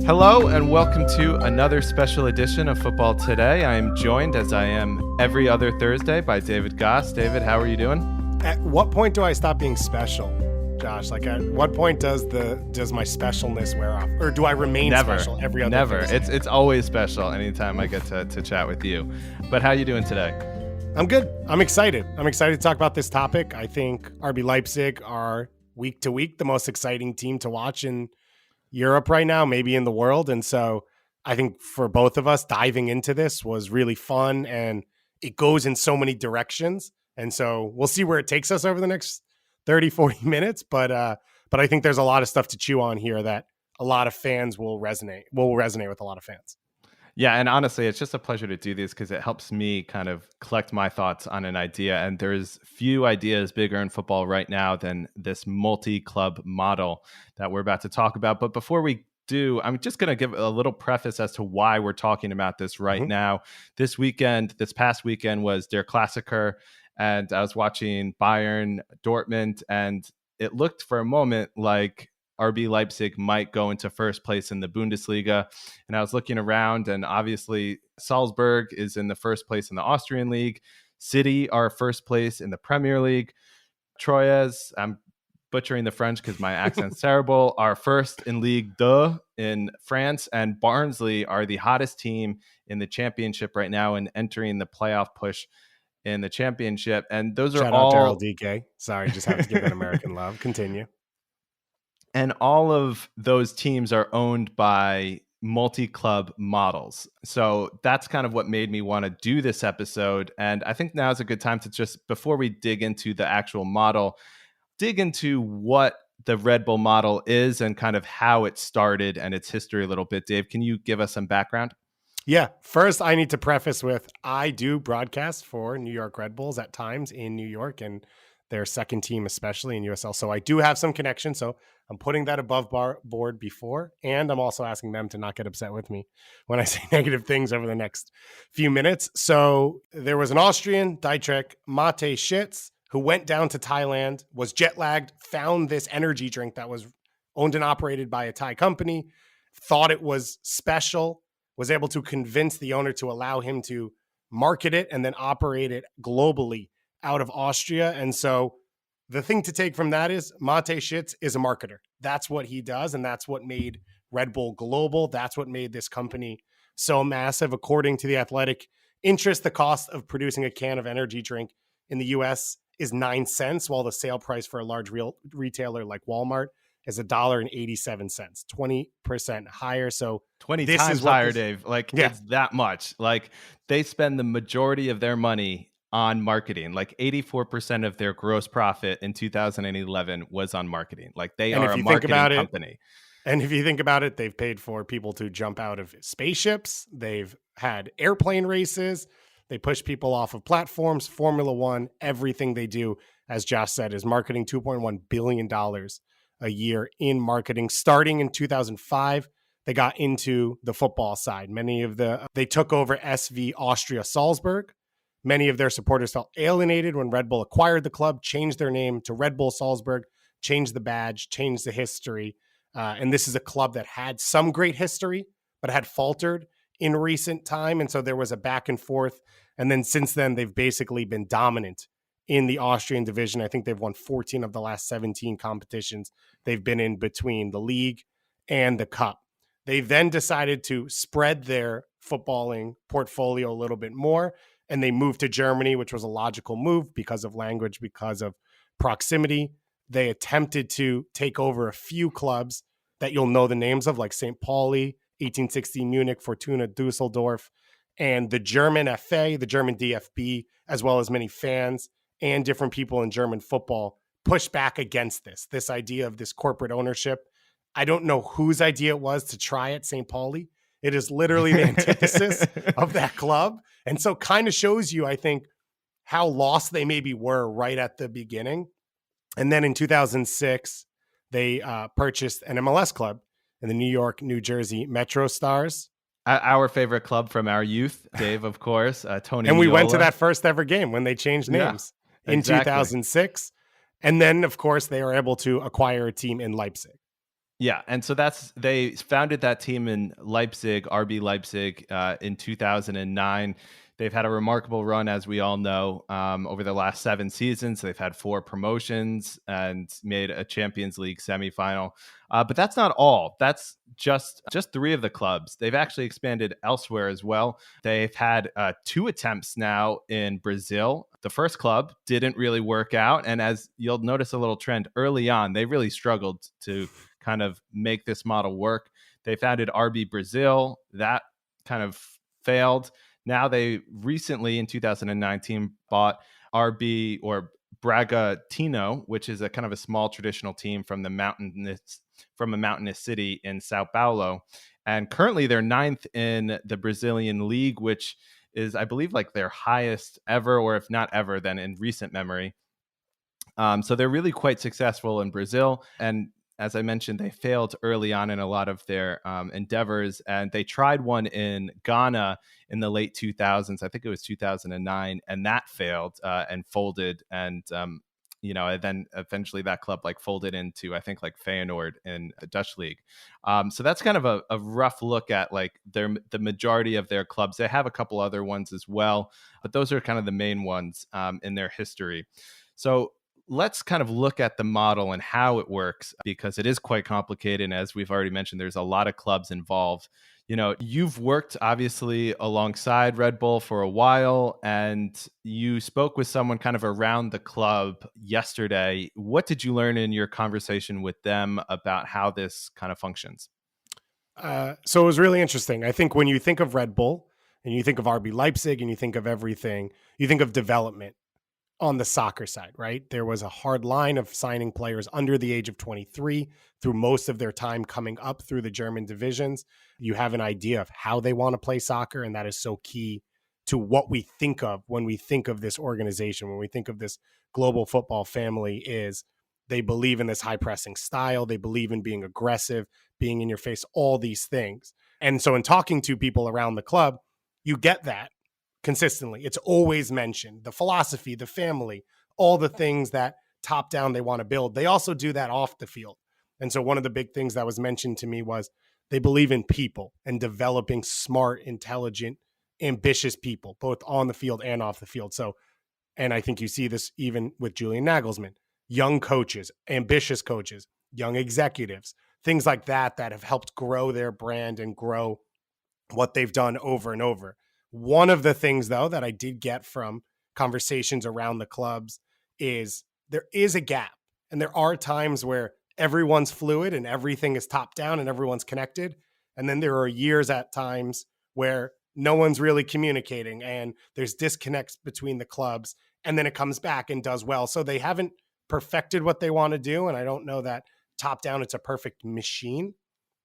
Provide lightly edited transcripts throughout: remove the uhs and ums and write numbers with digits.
Hello and welcome to another special edition of Football Today. I am joined, as I am every other Thursday, by David Goss. David, how are you doing? At what point do I stop being special, Josh? Like, at what point does my specialness wear off, or do I remain special every other? Never. Thursday? It's always special anytime I get to chat with you. But how are you doing today? I'm good. I'm excited. I'm excited to talk about this topic. I think RB Leipzig are week to week the most exciting team to watch in Europe right now, maybe in the world. And so I think for both of us, diving into this was really fun, and it goes in so many directions. And so we'll see where it takes us over the next 30, 40 minutes. But I think there's a lot of stuff to chew on here that a lot of fans will resonate with a lot of fans. Yeah, and honestly, it's just a pleasure to do this because it helps me kind of collect my thoughts on an idea. And there's few ideas bigger in football right now than this multi-club model that we're about to talk about. But before we do, I'm just going to give a little preface as to why we're talking about this right now. This past weekend was Der Klassiker, and I was watching Bayern Dortmund, and it looked for a moment like RB Leipzig might go into first place in the Bundesliga. And I was looking around, and obviously Salzburg is in the first place in the Austrian league. City are first place in the Premier League. Troyes, I'm butchering the French because my accent's terrible, are first in Ligue 2 in France. And Barnsley are the hottest team in the championship right now and entering the playoff push in the championship. And those Shout are all... Shout out Daryl DK. Sorry, just have to give that American love. Continue. And all of those teams are owned by multi-club models. So that's kind of what made me want to do this episode. And I think now is a good time to just, before we dig into the actual model, dig into what the Red Bull model is and kind of how it started and its history a little bit. Dave, can you give us some background? Yeah. First, I need to preface with, I do broadcast for New York Red Bulls at times in New York, and their second team, especially in USL. So I do have some connection. So I'm putting that above board before, and I'm also asking them to not get upset with me when I say negative things over the next few minutes. So there was an Austrian, Dietrich Mateschitz, who went down to Thailand, was jet lagged, found this energy drink that was owned and operated by a Thai company, thought it was special, was able to convince the owner to allow him to market it and then operate it globally out of Austria. And so the thing to take from that is Mateschitz is a marketer. That's what he does. And that's what made Red Bull global. That's what made this company so massive. According to The Athletic, the cost of producing a can of energy drink in the US is 9 cents, while the sale price for a large retailer like Walmart is $1.87, 20% higher. So 20 times higher, Dave. It's that much. Like, they spend the majority of their money on marketing. Like 84% of their gross profit in 2011 was on marketing. Like, they are a marketing company. And if you think about it, they've paid for people to jump out of spaceships. They've had airplane races. They push people off of platforms, Formula One. Everything they do, as Josh said, is marketing. $2.1 billion a year in marketing. Starting in 2005, they got into the football side. They took over SV Austria Salzburg. Many of their supporters felt alienated when Red Bull acquired the club, changed their name to Red Bull Salzburg, changed the badge, changed the history. And this is a club that had some great history, but had faltered in recent time. And so there was a back and forth. And then since then, they've basically been dominant in the Austrian division. I think they've won 14 of the last 17 competitions they've been in between the league and the cup. They then decided to spread their footballing portfolio a little bit more, and they moved to Germany, which was a logical move because of language, because of proximity. They attempted to take over a few clubs that you'll know the names of, like St. Pauli, 1860 Munich, Fortuna Dusseldorf, and the German FA, the German DFB, as well as many fans and different people in German football push back against this idea of this corporate ownership. I don't know whose idea it was to try at St. Pauli. It is literally the antithesis of that club. And so kind of shows you, I think, how lost they maybe were right at the beginning. And then in 2006, they purchased an MLS club in the New York, New Jersey Metro Stars. Our favorite club from our youth, Dave, of course, Tony. And we Miola. went to that first ever game when they changed names in 2006. And then, of course, they were able to acquire a team in Leipzig. Yeah, and so they founded that team in Leipzig, RB Leipzig, in 2009. They've had a remarkable run, as we all know, over the last 7 seasons. They've had 4 promotions and made a Champions League semifinal. But that's not all. That's just 3 of the clubs. They've actually expanded elsewhere as well. They've had 2 attempts now in Brazil. The first club didn't really work out, and as you'll notice a little trend early on, they really struggled to kind of make this model work. They founded RB Brazil. That kind of failed. Now they recently in 2019 bought RB or Bragantino, which is a kind of a small traditional team from a mountainous city in Sao Paulo. And currently they're ninth in the Brazilian league, which is, I believe, like their highest ever, or if not ever, then in recent memory. So they're really quite successful in Brazil. And as I mentioned, they failed early on in a lot of their endeavors. And they tried one in Ghana in the late 2000s. I think it was 2009. And that failed and folded. And then eventually that club like folded into, I think, like Feyenoord in the Dutch league. So that's kind of a rough look at like the majority of their clubs. They have a couple other ones as well, but those are kind of the main ones in their history. So let's kind of look at the model and how it works, because it is quite complicated. And as we've already mentioned, there's a lot of clubs involved. You've worked obviously alongside Red Bull for a while, and you spoke with someone kind of around the club yesterday. What did you learn in your conversation with them about how this kind of functions? So it was really interesting. I think when you think of Red Bull and you think of RB Leipzig and you think of everything, you think of development on the soccer side, right? There was a hard line of signing players under the age of 23 through most of their time coming up through the German divisions. You have an idea of how they want to play soccer, and that is so key to what we think of when we think of this organization, when we think of this global football family. Is they believe in this high pressing style. They believe in being aggressive, being in your face, all these things. And so in talking to people around the club, you get that consistently. It's always mentioned, the philosophy, the family, all the things that top down they want to build. They also do that off the field. And so one of the big things that was mentioned to me was they believe in people and developing smart, intelligent, ambitious people, both on the field and off the field. So, and I think you see this even with Julian Nagelsmann, young coaches, ambitious coaches, young executives, things like that have helped grow their brand and grow what they've done over and over. One of the things, though, that I did get from conversations around the clubs is there is a gap. And there are times where everyone's fluid and everything is top down and everyone's connected. And then there are years at times where no one's really communicating and there's disconnects between the clubs. And then it comes back and does well. So they haven't perfected what they want to do. And I don't know that top down, it's a perfect machine.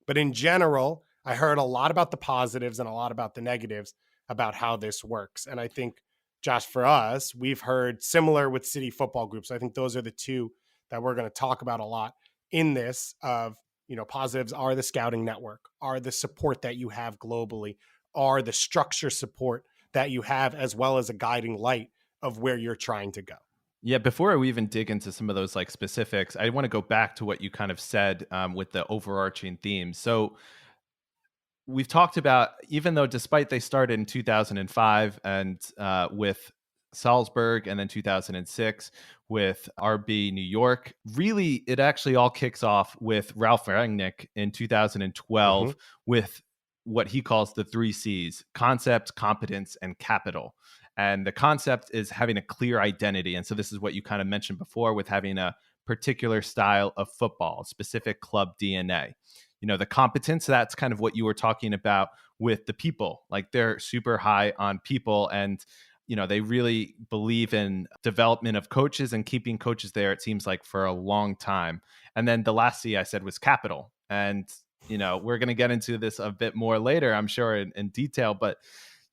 But in general, I heard a lot about the positives and a lot about the negatives about how this works. And I think, Josh, for us, we've heard similar with city football groups. I think those are the two that we're going to talk about a lot in this of, positives are the scouting network, are the support that you have globally, are the structure support that you have, as well as a guiding light of where you're trying to go. Yeah, before we even dig into some of those like specifics, I want to go back to what you kind of said with the overarching themes. So we've talked about, even though despite they started in 2005 and with Salzburg, and then 2006 with RB New York, really it actually all kicks off with Ralf Rangnick in 2012 with what he calls the 3 C's: concept, competence, and capital. And the concept is having a clear identity. And so this is what you kind of mentioned before with having a particular style of football, specific club DNA. The competence, that's kind of what you were talking about with the people. Like they're super high on people, and they really believe in development of coaches and keeping coaches there, it seems like, for a long time. And then the last C I said was capital. And we're going to get into this a bit more later, I'm sure, in detail, but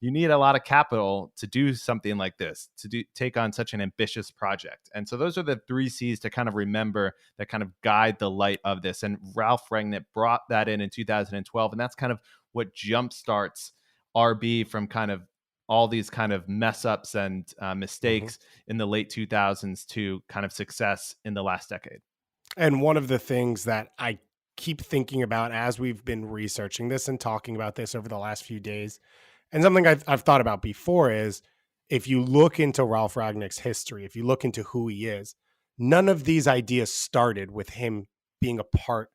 you need a lot of capital to do something like this, to take on such an ambitious project. And so those are the 3 C's to kind of remember that kind of guide the light of this. And Ralf Rangnick brought that in 2012. And that's kind of what jumpstarts RB from kind of all these kind of mess ups and mistakes in the late 2000s to kind of success in the last decade. And one of the things that I keep thinking about as we've been researching this and talking about this over the last few days, and something I've thought about before is, if you look into Ralph Ragnick's history, if you look into who he is, none of these ideas started with him being a part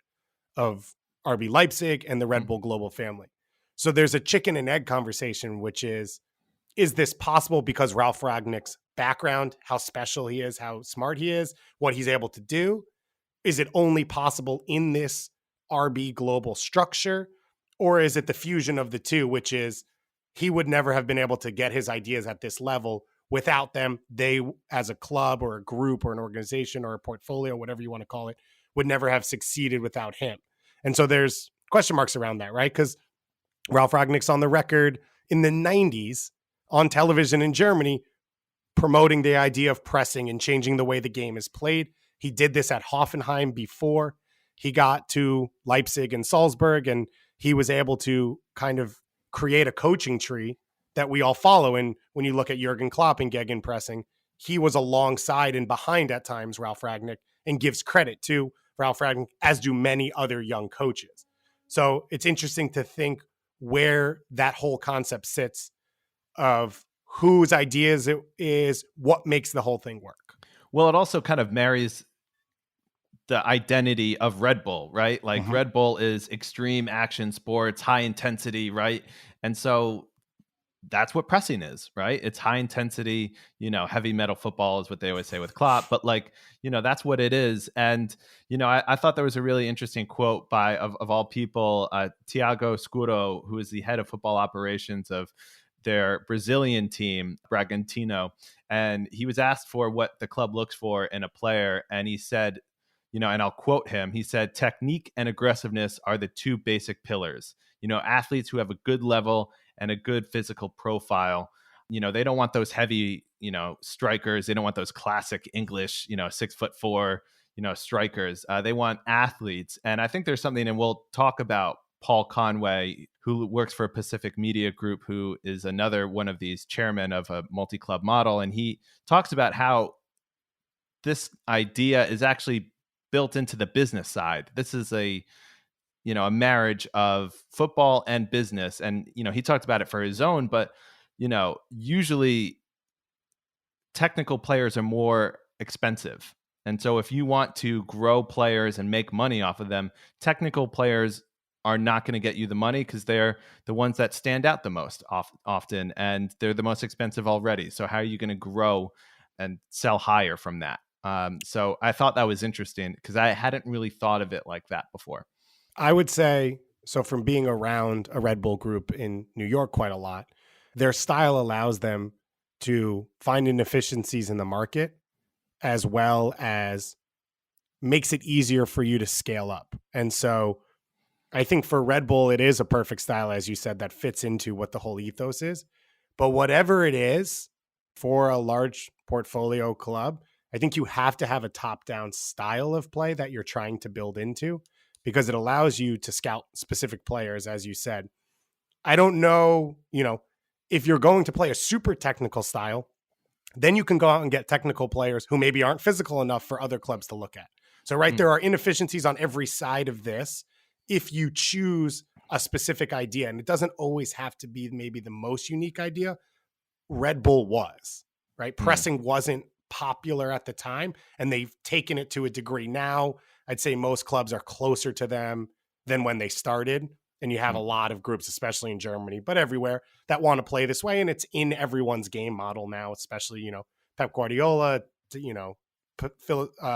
of RB Leipzig and the Red Bull Global family. So there's a chicken and egg conversation, which is this possible because Ralph Ragnick's background, how special he is, how smart he is, what he's able to do? Is it only possible in this RB Global structure? Or is it the fusion of the two, which is he would never have been able to get his ideas at this level without them? They, as a club or a group or an organization or a portfolio, whatever you want to call it, would never have succeeded without him. And so there's question marks around that, right? Because Ralph Ragnick's on the record in the 90s on television in Germany promoting the idea of pressing and changing the way the game is played. He did this at Hoffenheim before he got to Leipzig and Salzburg, and he was able to kind of create a coaching tree that we all follow. And when you look at Jurgen Klopp and gegenpressing, he was alongside and behind at times Ralph Ragnick, and gives credit to Ralph Ragnick, as do many other young coaches. So it's interesting to think where that whole concept sits of whose ideas it is, what makes the whole thing work. Well, it also kind of marries the identity of Red Bull, right? Like Red Bull is extreme action sports, high intensity, right? And so that's what pressing is, right? It's high intensity, heavy metal football is what they always say with Klopp, but that's what it is. And, I thought there was a really interesting quote by, of all people, Tiago Scuro, who is the head of football operations of their Brazilian team, Bragantino. And he was asked for what the club looks for in a player. And he said, and I'll quote him, he said, "Technique and aggressiveness are the two basic pillars. Athletes who have a good level and a good physical profile. They don't want those heavy, strikers. They don't want those classic English, 6'4", strikers. They want athletes." And I think there's something, and we'll talk about Paul Conway, who works for Pacific Media Group, who is another one of these chairmen of a multi-club model. And he talks about how this idea is actually built into the business side. This is a marriage of football and business. And, he talked about it for his own, but, usually technical players are more expensive. And so if you want to grow players and make money off of them, technical players are not going to get you the money because they're the ones that stand out the most often, and they're the most expensive already. So how are you going to grow and sell higher from that? So I thought that was interesting because I hadn't really thought of it like that before. I would say, so from being around a Red Bull group in New York quite a lot, their style allows them to find inefficiencies in the market, as well as makes it easier for you to scale up. And so I think for Red Bull, it is a perfect style, as you said, that fits into what the whole ethos is. But whatever it is for a large portfolio club, I think you have to have a top-down style of play that you're trying to build into, because it allows you to scout specific players, as you said. I don't know, if you're going to play a super technical style, then you can go out and get technical players who maybe aren't physical enough for other clubs to look at. So, there are inefficiencies on every side of this if you choose a specific idea. And it doesn't always have to be maybe the most unique idea. Red Bull was, right? Pressing wasn't popular at the time, and they've taken it to a degree now. I'd say most clubs are closer to them than when they started. And you have a lot of groups, especially in Germany, but everywhere, that want to play this way. And it's in everyone's game model now, especially, Pep Guardiola,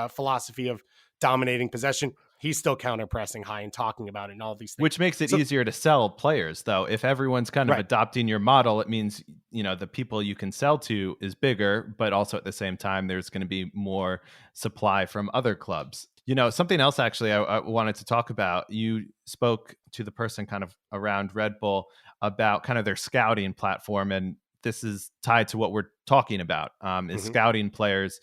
philosophy of dominating possession. He's still counter-pressing high and talking about it and all these things. Which makes it easier to sell players, though. If everyone's kind of adopting your model, it means, the people you can sell to is bigger, but also at the same time, there's going to be more supply from other clubs. Something else, actually, I wanted to talk about. You spoke to the person kind of around Red Bull about kind of their scouting platform, and this is tied to what we're talking about, is scouting players.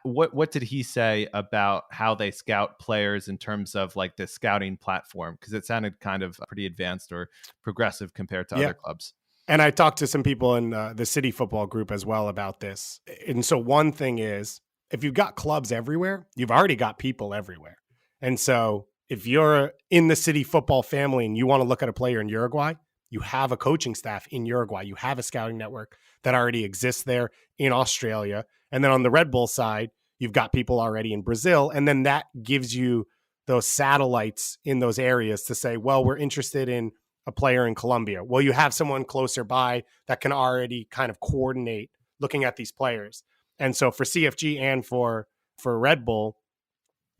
What did he say about how they scout players in terms of like the scouting platform? Because it sounded kind of pretty advanced or progressive compared to other clubs. And I talked to some people in the City Football group as well about this. And so one thing is, if you've got clubs everywhere, you've already got people everywhere. And so if you're in the city football family and you want to look at a player in Uruguay, you have a coaching staff in Uruguay. You have a scouting network that already exists there in Australia. And then on the Red Bull side, you've got people already in Brazil. And then that gives you those satellites in those areas to say, well, we're interested in a player in Colombia. Well, you have someone closer by that can already kind of coordinate looking at these players. And so for CFG and for Red Bull,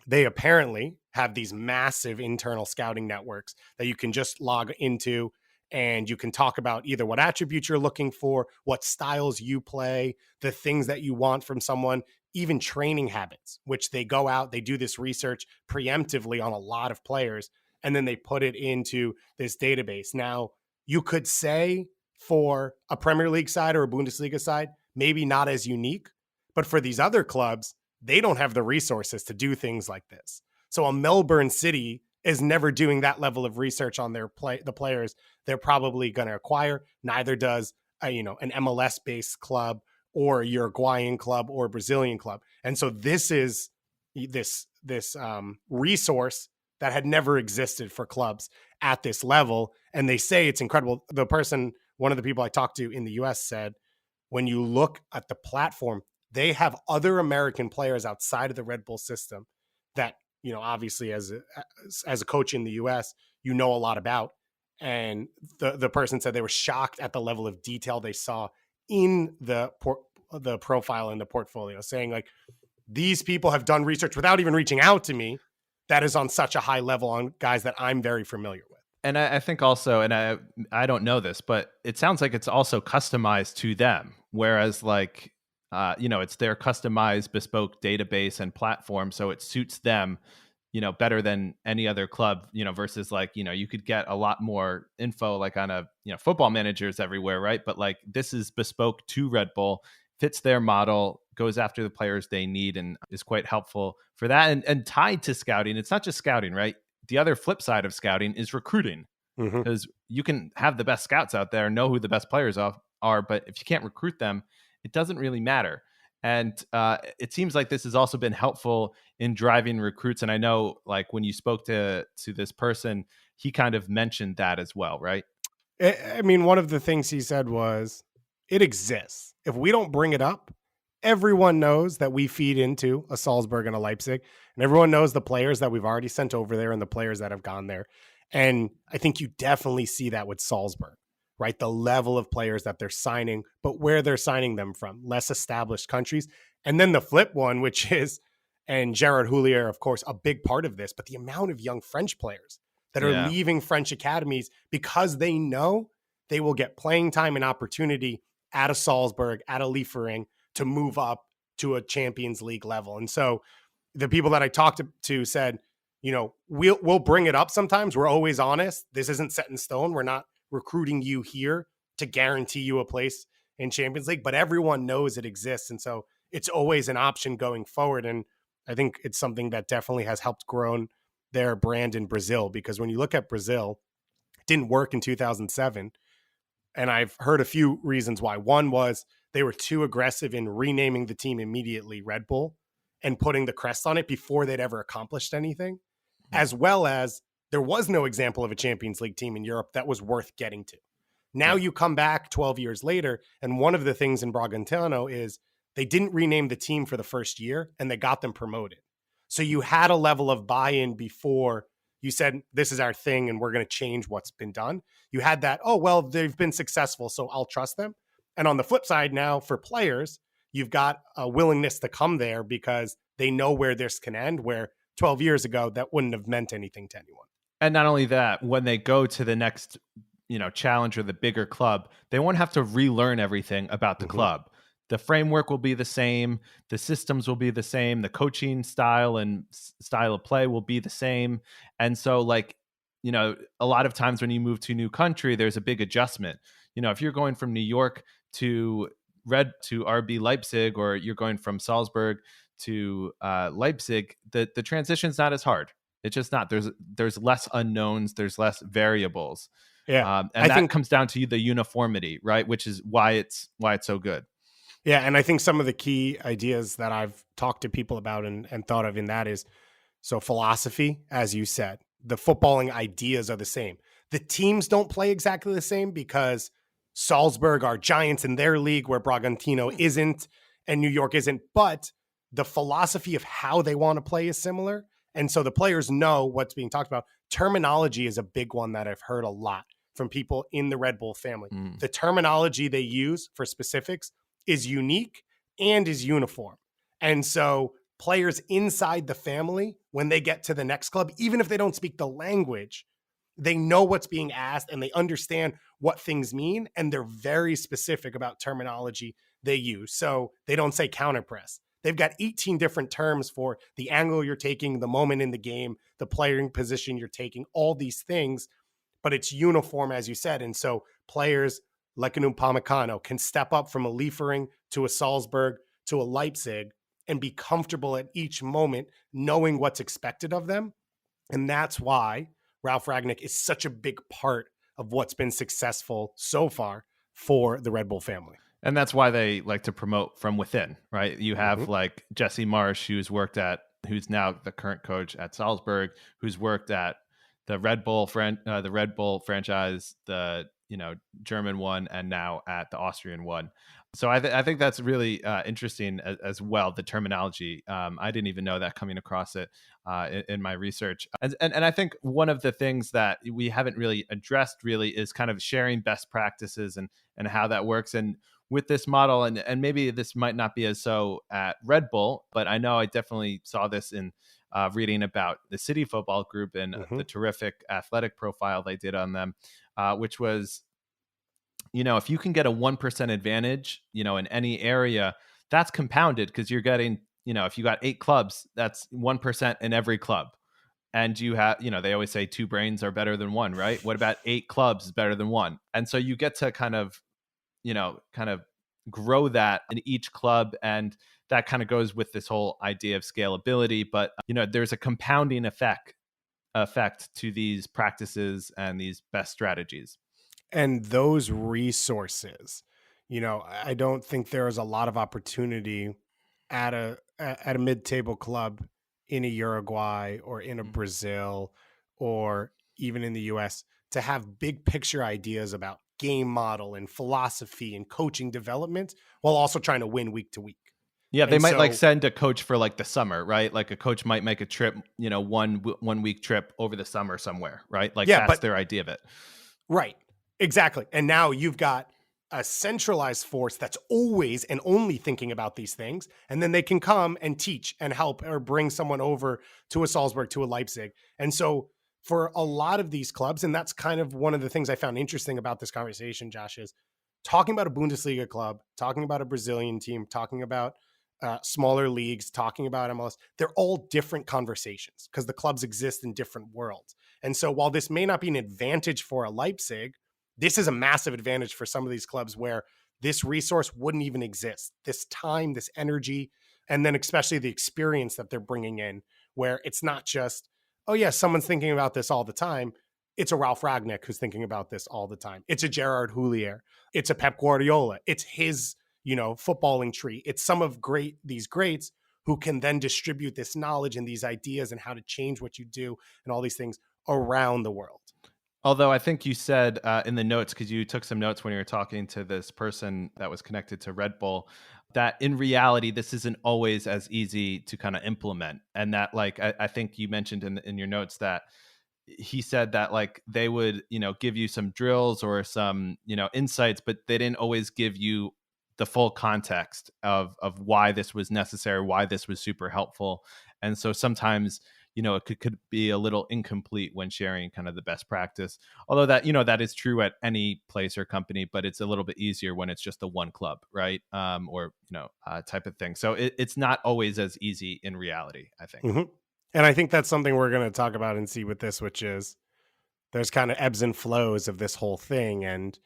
they apparently have these massive internal scouting networks that you can just log into, and you can talk about either what attributes you're looking for, what styles you play, the things that you want from someone, even training habits, which they go out, they do this research preemptively on a lot of players, and then they put it into this database. Now, you could say for a Premier League side or a Bundesliga side, maybe not as unique, but for these other clubs, they don't have the resources to do things like this. So a Melbourne City is never doing that level of research on the players they're probably going to acquire. Neither does an MLS based club or a Uruguayan club or a Brazilian club. And so this is this resource that had never existed for clubs at this level. And they say it's incredible. One of the people I talked to in the US said, when you look at the platform, they have other American players outside of the Red Bull system that, obviously as a coach in the US, a lot about. And the person said they were shocked at the level of detail they saw in the profile in the portfolio, saying like, these people have done research without even reaching out to me that is on such a high level on guys that I'm very familiar with. And I think also, and I don't know this, but it sounds like it's also customized to them. Whereas like, it's their customized bespoke database and platform. So it suits them, better than any other club, versus like, you could get a lot more info like on football managers everywhere. Right. But like this is bespoke to Red Bull, fits their model, goes after the players they need, and is quite helpful for that. And tied to scouting, it's not just scouting, right? The other flip side of scouting is recruiting, because you can have the best scouts out there, know who the best players are, but if you can't recruit them, it doesn't really matter. And it seems like this has also been helpful in driving recruits. And I know like when you spoke to this person, he kind of mentioned that as well, right? I mean, one of the things he said was, it exists. If we don't bring it up, everyone knows that we feed into a Salzburg and a Leipzig, and everyone knows the players that we've already sent over there and the players that have gone there. And I think you definitely see that with Salzburg, right? The level of players that they're signing, but where they're signing them from, less established countries. And then the flip one, which is, and Gerard Houllier, of course, a big part of this, but the amount of young French players that are leaving French academies because they know they will get playing time and opportunity at a Salzburg, at a Liefering, to move up to a Champions League level. And so the people that I talked to said, we'll bring it up sometimes. We're always honest. This isn't set in stone. We're not recruiting you here to guarantee you a place in Champions League, but everyone knows it exists. And so it's always an option going forward. And I think it's something that definitely has helped grow their brand in Brazil, because when you look at Brazil, it didn't work in 2007. And I've heard a few reasons why. One was they were too aggressive in renaming the team immediately Red Bull and putting the crest on it before they'd ever accomplished anything, as well as there was no example of a Champions League team in Europe that was worth getting to. Now you come back 12 years later, and one of the things in Bragantino is they didn't rename the team for the first year, and they got them promoted. So you had a level of buy-in before you said, this is our thing, and we're going to change what's been done. You had that, oh, well, they've been successful, so I'll trust them. And on the flip side now, for players, you've got a willingness to come there because they know where this can end, where 12 years ago, that wouldn't have meant anything to anyone. And not only that, when they go to the next, challenge or the bigger club, they won't have to relearn everything about the club. The framework will be the same. The systems will be the same. The coaching style and style of play will be the same. And so like, a lot of times when you move to a new country, there's a big adjustment. If you're going from New York to RB Leipzig, or you're going from Salzburg to Leipzig, the transition's not as hard. It's just not. There's less unknowns. There's less variables. Yeah, and that comes down to the uniformity, right? Which is why it's so good. Yeah, and I think some of the key ideas that I've talked to people about and thought of in that is, So philosophy, as you said, the footballing ideas are the same. The teams don't play exactly the same because Salzburg are giants in their league where Bragantino isn't and New York isn't, but the philosophy of how they want to play is similar. And so the players know what's being talked about. Terminology is a big one that I've heard a lot from people in the Red Bull family. The terminology they use for specifics is unique and is uniform. And so players inside the family, when they get to the next club, even if they don't speak the language, they know what's being asked and they understand what things mean. And they're very specific about terminology they use. So they don't say counter press. They've got 18 different terms for the angle you're taking, the moment in the game, the playing position you're taking, all these things, but it's uniform, as you said. And so players like an Upamecano can step up from a Liefering to a Salzburg to a Leipzig and be comfortable at each moment, knowing what's expected of them. And that's why Ralf Rangnick is such a big part of what's been successful so far for the Red Bull family. And that's why they like to promote from within, right? You have like Jesse Marsch, who's now the current coach at Salzburg, who's worked at the Red Bull franchise, the German one, and now at the Austrian one. So I think that's really interesting as well, the terminology. I didn't even know that coming across it in my research. And I think one of the things that we haven't really addressed really is kind of sharing best practices and how that works. And with this model, and maybe this might not be as so at Red Bull, but I know I definitely saw this in reading about the City Football Group and the terrific athletic profile they did on them, which was, if you can get a 1% advantage, in any area, that's compounded because you're getting, if you got 8 clubs, that's 1% in every club. And you have, they always say 2 brains are better than 1, right? What about 8 clubs is better than 1? And so you get to kind of grow that in each club. And that kind of goes with this whole idea of scalability. But, there's a compounding effect to these practices and these best strategies. And those resources, I don't think there is a lot of opportunity at a mid-table club in a Uruguay or in a Brazil or even in the US to have big picture ideas about game model and philosophy and coaching development while also trying to win week to week. Yeah, they might send a coach for like the summer, right? Like a coach might make a trip, 1 week trip over the summer somewhere, right? Like that's their idea of it. Right. Exactly. And now you've got a centralized force that's always and only thinking about these things. And then they can come and teach and help or bring someone over to a Salzburg, to a Leipzig. And so for a lot of these clubs, and that's kind of one of the things I found interesting about this conversation, Josh, is talking about a Bundesliga club, talking about a Brazilian team, talking about smaller leagues, talking about MLS, they're all different conversations because the clubs exist in different worlds. And so while this may not be an advantage for a Leipzig, this is a massive advantage for some of these clubs where this resource wouldn't even exist. This time, this energy, and then especially the experience that they're bringing in, where it's not just, oh yeah, someone's thinking about this all the time. It's a Ralf Rangnick who's thinking about this all the time. It's a Gerard Houllier. It's a Pep Guardiola. It's his, footballing tree. It's some of these greats who can then distribute this knowledge and these ideas and how to change what you do and all these things around the world. Although I think you said in the notes, because you took some notes when you were talking to this person that was connected to Red Bull, that in reality, this isn't always as easy to kind of implement. And that, like, I think you mentioned in your notes that he said that, like, they would, give you some drills or some, insights, but they didn't always give you the full context of why this was necessary, why this was super helpful. And so sometimes, it could be a little incomplete when sharing kind of the best practice. Although that, that is true at any place or company, but it's a little bit easier when it's just the one club, right? Or, type of thing. So it's not always as easy in reality, I think. Mm-hmm. And I think that's something we're going to talk about and see with this, which is there's kind of ebbs and flows of this whole thing. And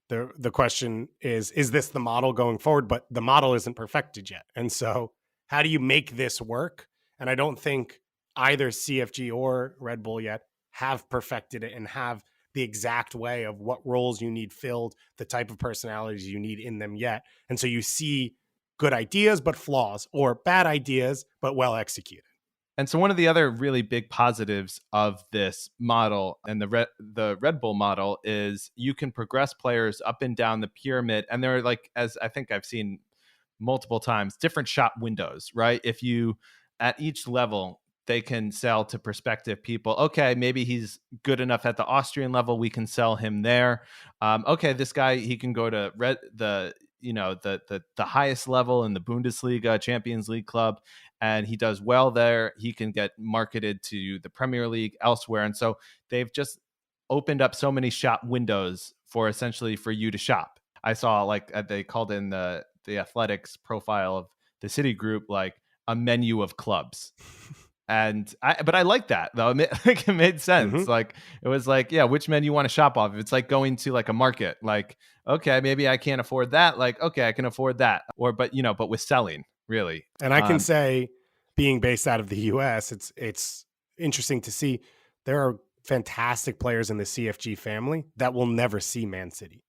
the question is this the model going forward? But the model isn't perfected yet. And so how do you make this work? And I don't think either CFG or Red Bull yet have perfected it and have the exact way of what roles you need filled, the type of personalities you need in them yet. And so you see good ideas, but flaws, or bad ideas, but well executed. And so one of the other really big positives of this model and the Red Bull model is you can progress players up and down the pyramid. And there are, like, as I think I've seen multiple times, different shop windows, right? If you, at each level, they can sell to prospective people. Okay, maybe he's good enough at the Austrian level, we can sell him there. Okay, this guy, he can go to the highest level in the Bundesliga, Champions League club, and he does well there. He can get marketed to the Premier League elsewhere. And so they've just opened up so many shop windows for essentially for you to shop. I saw, like, they called in the Athletics profile of the City Group, like, a menu of clubs. But I like that, though. It made sense. Mm-hmm. Like, it was like, yeah, which menu you want to shop off. It's like going to, like, a market. Like, okay, maybe I can't afford that. Like, okay, I can afford that. But with selling, really. And I can say, being based out of the US, it's interesting to see there are fantastic players in the CFG family that will never see Man City.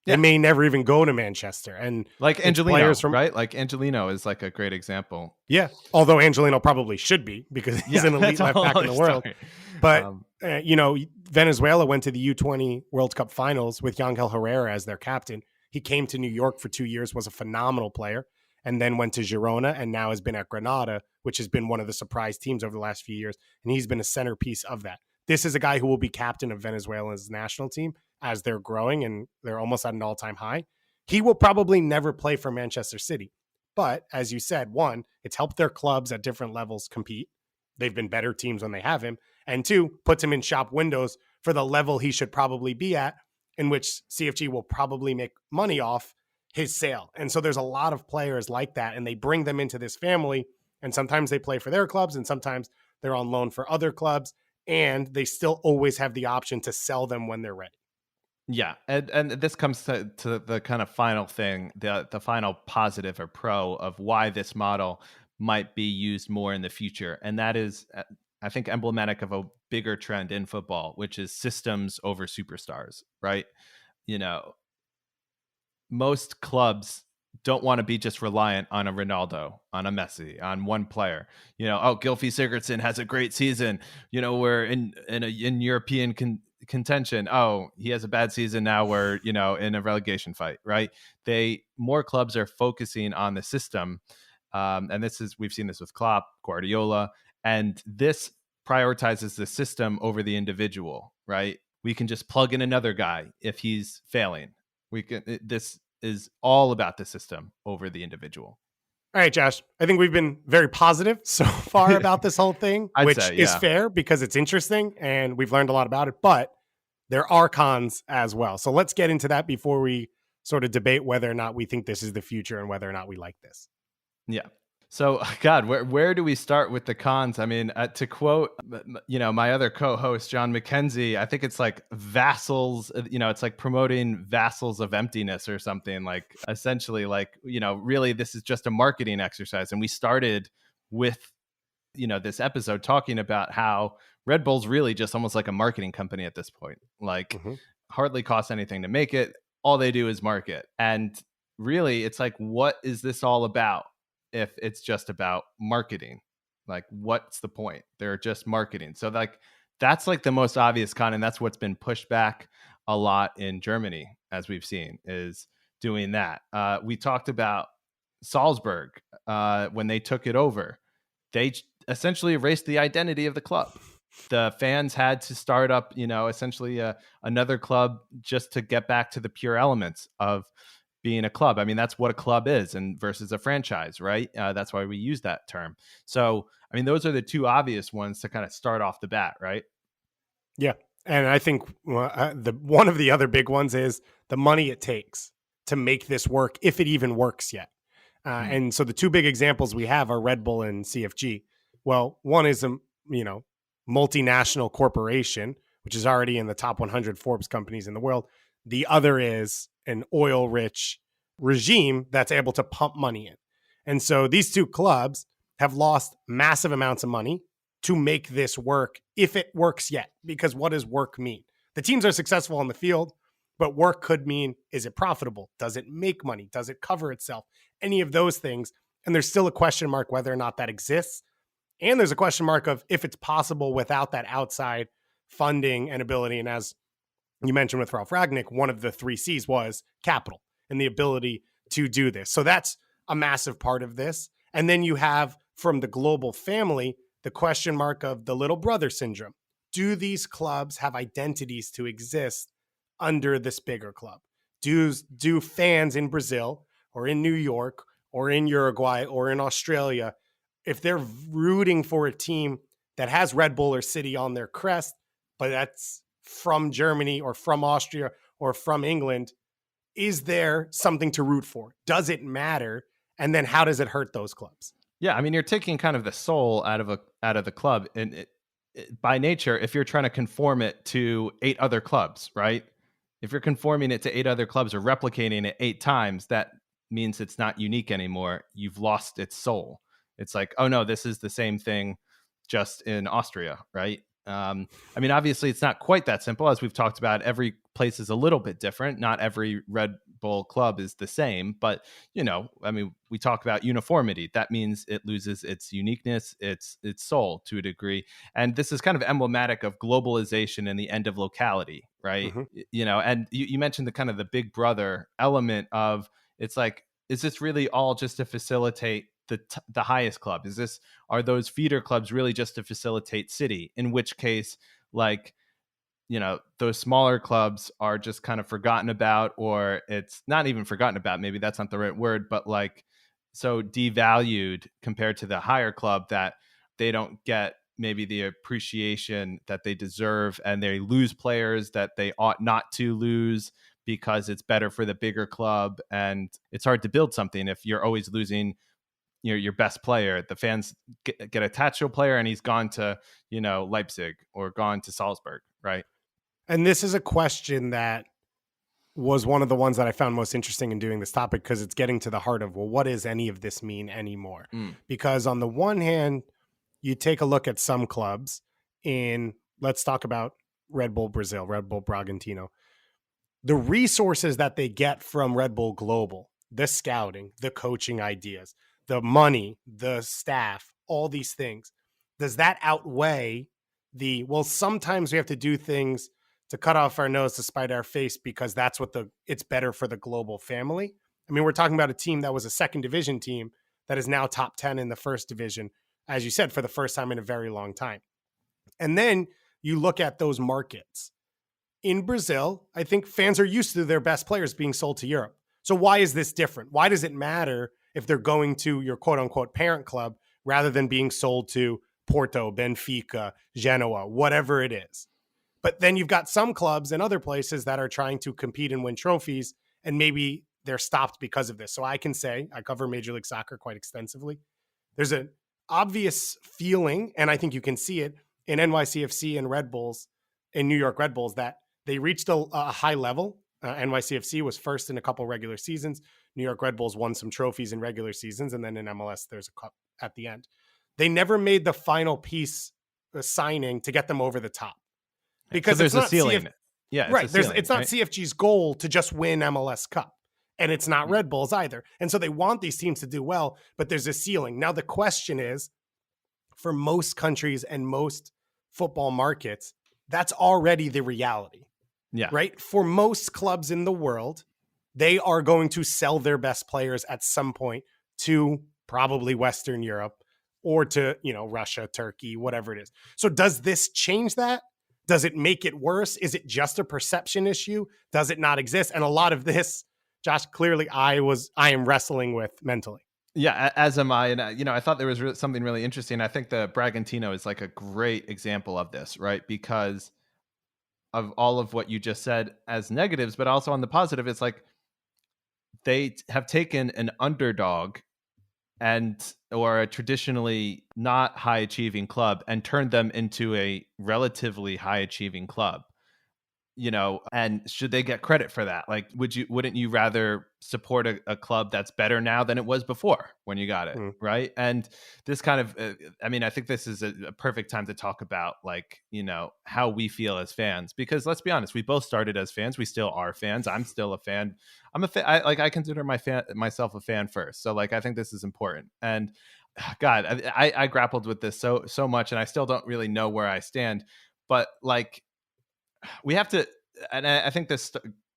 They may never even go to Manchester. And like Angelino, right? Like Angelino is like a great example. Yeah. Although Angelino probably should be, because he's an elite left back in the world. But, Venezuela went to the U20 World Cup finals with Yangel Herrera as their captain. He came to New York for 2 years, was a phenomenal player, and then went to Girona, and now has been at Granada, which has been one of the surprise teams over the last few years. And he's been a centerpiece of that. This is a guy who will be captain of Venezuela's national team as they're growing, and they're almost at an all-time high. He will probably never play for Manchester City. But as you said, one, it's helped their clubs at different levels compete. They've been better teams when they have him. And two, puts him in shop windows for the level he should probably be at, in which CFG will probably make money off his sale. And so there's a lot of players like that, and they bring them into this family. And sometimes they play for their clubs, and sometimes they're on loan for other clubs. And they still always have the option to sell them when they're ready. Yeah, and this comes to the kind of final thing, the final positive or pro of why this model might be used more in the future. And that is, I think, emblematic of a bigger trend in football, which is systems over superstars, right? Most clubs don't want to be just reliant on a Ronaldo, on a Messi, on one player. Gylfi Sigurdsson has a great season. We're in European contention. Oh, he has a bad season. Now we're, in a relegation fight, right? More clubs are focusing on the system. And we've seen this with Klopp, Guardiola, and this prioritizes the system over the individual, right? We can just plug in another guy if he's failing. This is all about the system over the individual. All right, Josh, I think we've been very positive so far about this whole thing, which is fair because it's interesting and we've learned a lot about it, but there are cons as well. So let's get into that before we sort of debate whether or not we think this is the future and whether or not we like this. Yeah. So, God, where do we start with the cons? I mean, to quote, my other co-host, John McKenzie, I think it's like vassals, it's like promoting vassals of emptiness or something, like essentially like, really this is just a marketing exercise. And we started with, this episode talking about how Red Bull's really just almost like a marketing company at this point, like hardly costs anything to make it. All they do is market. And really it's like, what is this all about? If it's just about marketing, like what's the point? They're just marketing. So like that's like the most obvious con, and that's what's been pushed back a lot in Germany, as we've seen, is doing that. We talked about Salzburg when they took it over. They essentially erased the identity of the club. The fans had to start up, essentially another club just to get back to the pure elements of being a club. I mean, that's what a club is, and versus a franchise, right? That's why we use that term. So, I mean, those are the two obvious ones to kind of start off the bat, right? Yeah. And I think one of the other big ones is the money it takes to make this work, if it even works yet. And so the two big examples we have are Red Bull and CFG. Well, one is a, multinational corporation, which is already in the top 100 Forbes companies in the world. The other is an oil-rich regime that's able to pump money in. And so these two clubs have lost massive amounts of money to make this work, if it works yet. Because what does work mean? The teams are successful on the field, but work could mean, is it profitable? Does it make money? Does it cover itself? Any of those things. And there's still a question mark whether or not that exists. And there's a question mark of if it's possible without that outside funding and ability. And as you mentioned with Ralph Ragnick, one of the 3 C's was capital and the ability to do this. So that's a massive part of this. And then you have from the global family, the question mark of the little brother syndrome. Do these clubs have identities to exist under this bigger club? Do fans in Brazil or in New York or in Uruguay or in Australia, if they're rooting for a team that has Red Bull or City on their crest, but that's from Germany or from Austria or from England, is there something to root for? Does it matter? And then how does it hurt those clubs? Yeah, I mean, you're taking kind of the soul out of the club, and by nature, if you're trying to conform it to 8 other clubs, right? If you're conforming it to 8 other clubs or replicating it 8 times, that means it's not unique anymore. You've lost its soul. It's like, oh no, this is the same thing, just in Austria, right? I mean, obviously, it's not quite that simple. As we've talked about, every place is a little bit different. Not every Red Bull club is the same, but I mean, we talk about uniformity. That means it loses its uniqueness, its soul to a degree. And this is kind of emblematic of globalization and the end of locality, right? Mm-hmm. And you mentioned the kind of the big brother element of, it's like, is this really all just to facilitate the highest club? Are those feeder clubs really just to facilitate City? In which case, like, those smaller clubs are just kind of forgotten about, or it's not even forgotten about. Maybe that's not the right word, but like, so devalued compared to the higher club that they don't get maybe the appreciation that they deserve, and they lose players that they ought not to lose because it's better for the bigger club. And it's hard to build something if you're always losing your best player. The fans get attached to a player and he's gone to Leipzig or gone to Salzburg, right? And this is a question that was one of the ones that I found most interesting in doing this topic, because it's getting to the heart of, well, what does any of this mean anymore? Because on the one hand, you take a look at some clubs let's talk about Red Bull Brazil, Red Bull Bragantino. The resources that they get from Red Bull Global, the scouting, the coaching ideas, the money, the staff, all these things, does that outweigh sometimes we have to do things to cut off our nose to spite our face because that's it's better for the global family? I mean, we're talking about a team that was a second division team that is now top 10 in the first division, as you said, for the first time in a very long time. And then you look at those markets. In Brazil, I think fans are used to their best players being sold to Europe. So why is this different? Why does it matter if they're going to your quote unquote parent club rather than being sold to Porto, Benfica, Genoa, whatever it is? But then you've got some clubs in other places that are trying to compete and win trophies, and maybe they're stopped because of this. So I can say, I cover Major League Soccer quite extensively. There's an obvious feeling, and I think you can see it in NYCFC and Red Bulls, in New York Red Bulls, that they reached a high level. NYCFC was first in a couple regular seasons. New York Red Bulls won some trophies in regular seasons, and then in MLS, there's a cup at the end. They never made the final piece, signing to get them over the top. Because so there's it's not a ceiling. It's not CFG's goal to just win MLS Cup. And it's not Red Bulls either. And so they want these teams to do well, but there's a ceiling. Now, the question is, for most countries and most football markets, that's already the reality. Yeah. Right? For most clubs in the world, they are going to sell their best players at some point to probably Western Europe or to, Russia, Turkey, whatever it is. So does this change that? Does it make it worse? Is it just a perception issue? Does it not exist? And a lot of this, Josh, clearly I am wrestling with mentally. Yeah, as am I. And, I thought there was something really interesting. I think the Bragantino is like a great example of this, right? Because of all of what you just said as negatives, but also on the positive, it's like they have taken an underdog or a traditionally not high achieving club and turned them into a relatively high achieving club. and should they get credit for that? Like, wouldn't you rather support a club that's better now than it was before when you got it? Mm. Right. And this kind of, I think this is a perfect time to talk about, like, how we feel as fans, because let's be honest, we both started as fans. We still are fans. I'm still a fan. I consider myself a fan first. So like, I think this is important. And God, I grappled with this so much, and I still don't really know where I stand, but like, we have to, and I think this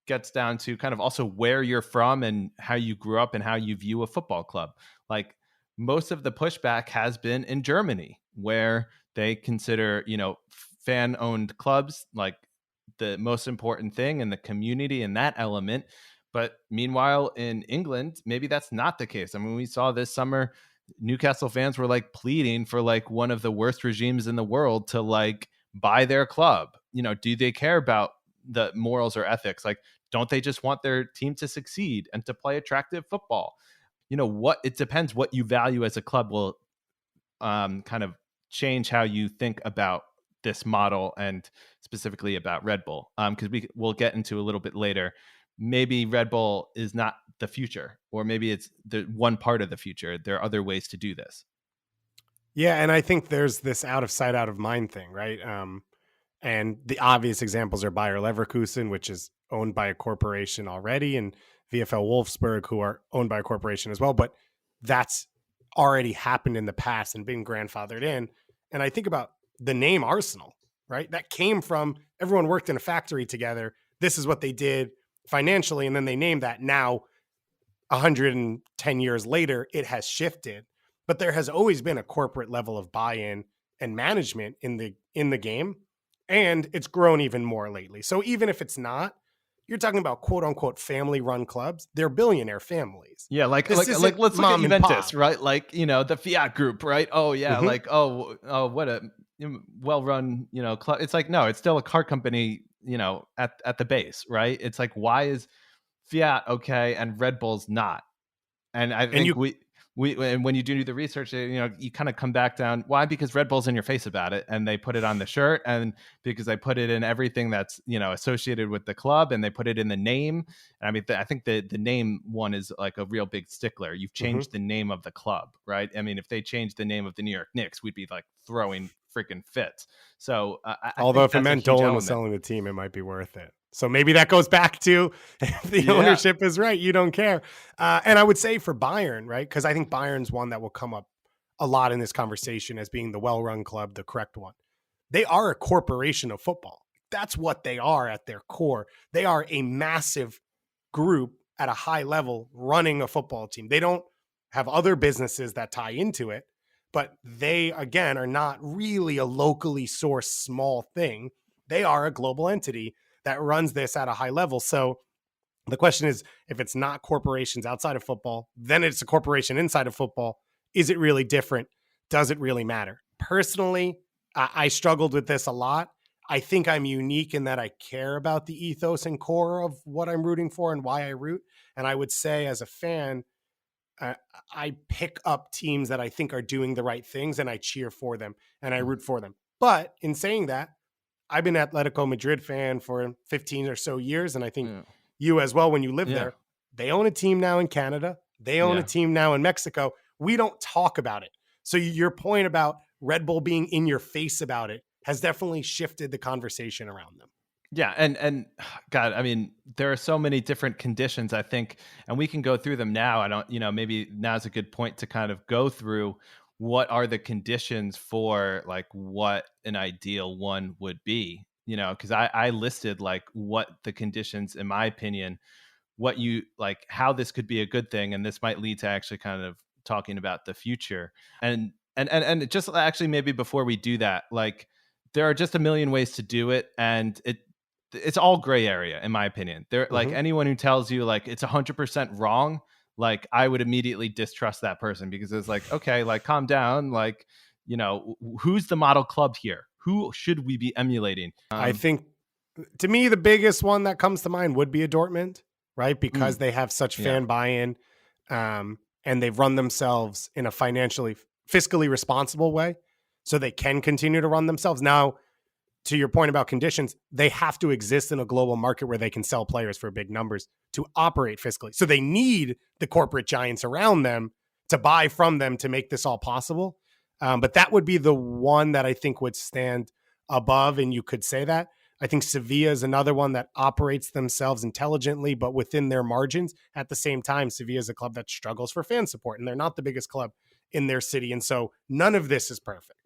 gets down to kind of also where you're from and how you grew up and how you view a football club. Like, most of the pushback has been in Germany, where they consider, fan owned clubs like the most important thing in the community and that element. But meanwhile, in England, maybe that's not the case. I mean, we saw this summer, Newcastle fans were like pleading for like one of the worst regimes in the world to like buy their club. Do they care about the morals or ethics? Like, don't they just want their team to succeed and to play attractive football? It depends what you value as a club will kind of change how you think about this model, and specifically about Red Bull. Because we'll get into a little bit later. Maybe Red Bull is not the future, or maybe it's the one part of the future. There are other ways to do this. Yeah, and I think there's this out of sight, out of mind thing, right? And the obvious examples are Bayer Leverkusen, which is owned by a corporation already, and VfL Wolfsburg, who are owned by a corporation as well. But that's already happened in the past and been grandfathered in. And I think about the name Arsenal, right? That came from everyone worked in a factory together. This is what they did financially. And then they named that. Now, 110 years later, it has shifted. But there has always been a corporate level of buy-in and management in the game. And it's grown even more lately. So even if it's not, you're talking about quote unquote family run clubs. They're billionaire families. Yeah, like let's look at Juventus, right? Like, the Fiat Group, right? Oh yeah, Mm-hmm. like what a well run, club. It's like, no, it's still a car company, at the base, right? It's like, why is Fiat okay and Red Bull's not? And I think and when you do the research, you kind of come back down. Why? Because Red Bull's in your face about it, and they put it on the shirt, and because they put it in everything that's associated with the club, and they put it in the name. And I mean, I think the name one is like a real big stickler. You've changed the name of the club, right? I mean, if they changed the name of the New York Knicks, we'd be like throwing freaking fits. So, although if it meant Dolan was selling the team, it might be worth it. So maybe that goes back to if the ownership is right, you don't care. And I would say for Bayern, right? Because I think Bayern's one that will come up a lot in this conversation as being the well-run club, the correct one. They are a corporation of football. That's what they are at their core. They are a massive group at a high level running a football team. They don't have other businesses that tie into it, but they, again, are not really a locally sourced small thing. They are a global entity that runs this at a high level. So the question is, if it's not corporations outside of football, then it's a corporation inside of football. Is it really different? Does it really matter? Personally, I struggled with this a lot. I think I'm unique in that I care about the ethos and core of what I'm rooting for and why I root. And I would say as a fan, I pick up teams that I think are doing the right things, and I cheer for them and I root for them. But in saying that, I've been an Atletico Madrid fan for 15 or so years, and I think you as well when you live there. They own a team now in Canada. They own a team now in Mexico. We don't talk about it. So your point about Red Bull being in your face about it has definitely shifted the conversation around them. Yeah, and God, I mean, there are so many different conditions, I think, and we can go through them now. I don't, maybe now's a good point to kind of go through what are the conditions for like what an ideal one would be, because I listed like what the conditions, in my opinion, what you like, how this could be a good thing. And this might lead to actually kind of talking about the future. And just actually maybe before we do that, like there are just a million ways to do it. And it's all gray area, in my opinion. There, like anyone who tells you like it's 100% wrong, like I would immediately distrust that person, because it's like, okay, like calm down. Like, who's the model club here? Who should we be emulating? I think to me, the biggest one that comes to mind would be a Dortmund, right? Because they have such fan buy-in, and they've run themselves in a fiscally responsible way. So they can continue to run themselves. Now, to your point about conditions, they have to exist in a global market where they can sell players for big numbers to operate fiscally. So they need the corporate giants around them to buy from them to make this all possible. But that would be the one that I think would stand above, and you could say that. I think Sevilla is another one that operates themselves intelligently, but within their margins. At the same time, Sevilla is a club that struggles for fan support, and they're not the biggest club in their city. And so none of this is perfect.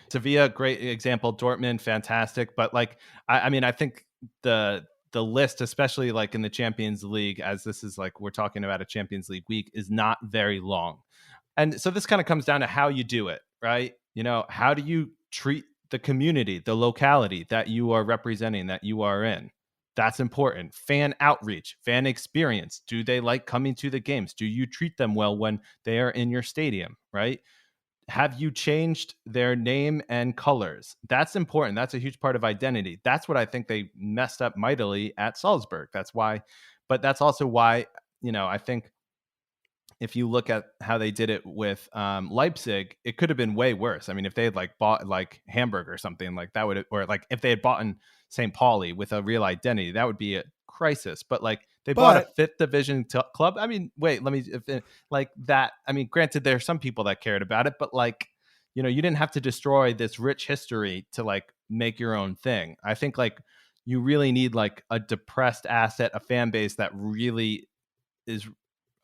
Sevilla, great example. Dortmund, fantastic. But like, I mean, I think the list, especially like in the Champions League, as this is like, we're talking about a Champions League week, is not very long. And so this kind of comes down to how you do it, right? You know, how do you treat the community, the locality that you are representing, that you are in? That's important. Fan outreach, fan experience. Do they like coming to the games? Do you treat them well when they are in your stadium, right? Have you changed their name and colors? That's important. That's a huge part of identity. That's what I think they messed up mightily at Salzburg. That's why, but that's also why, you know, I think if you look at how they did it with Leipzig, it could have been way worse. I mean, if they had like bought like Hamburg or something like that would, or like if they had bought in St. Pauli with a real identity, that would be a crisis. But like they bought a fifth division club. I mean, wait, let me like that. I mean, granted, there are some people that cared about it, but like, you know, you didn't have to destroy this rich history to like make your own thing. I think like you really need like a depressed asset, a fan base that really is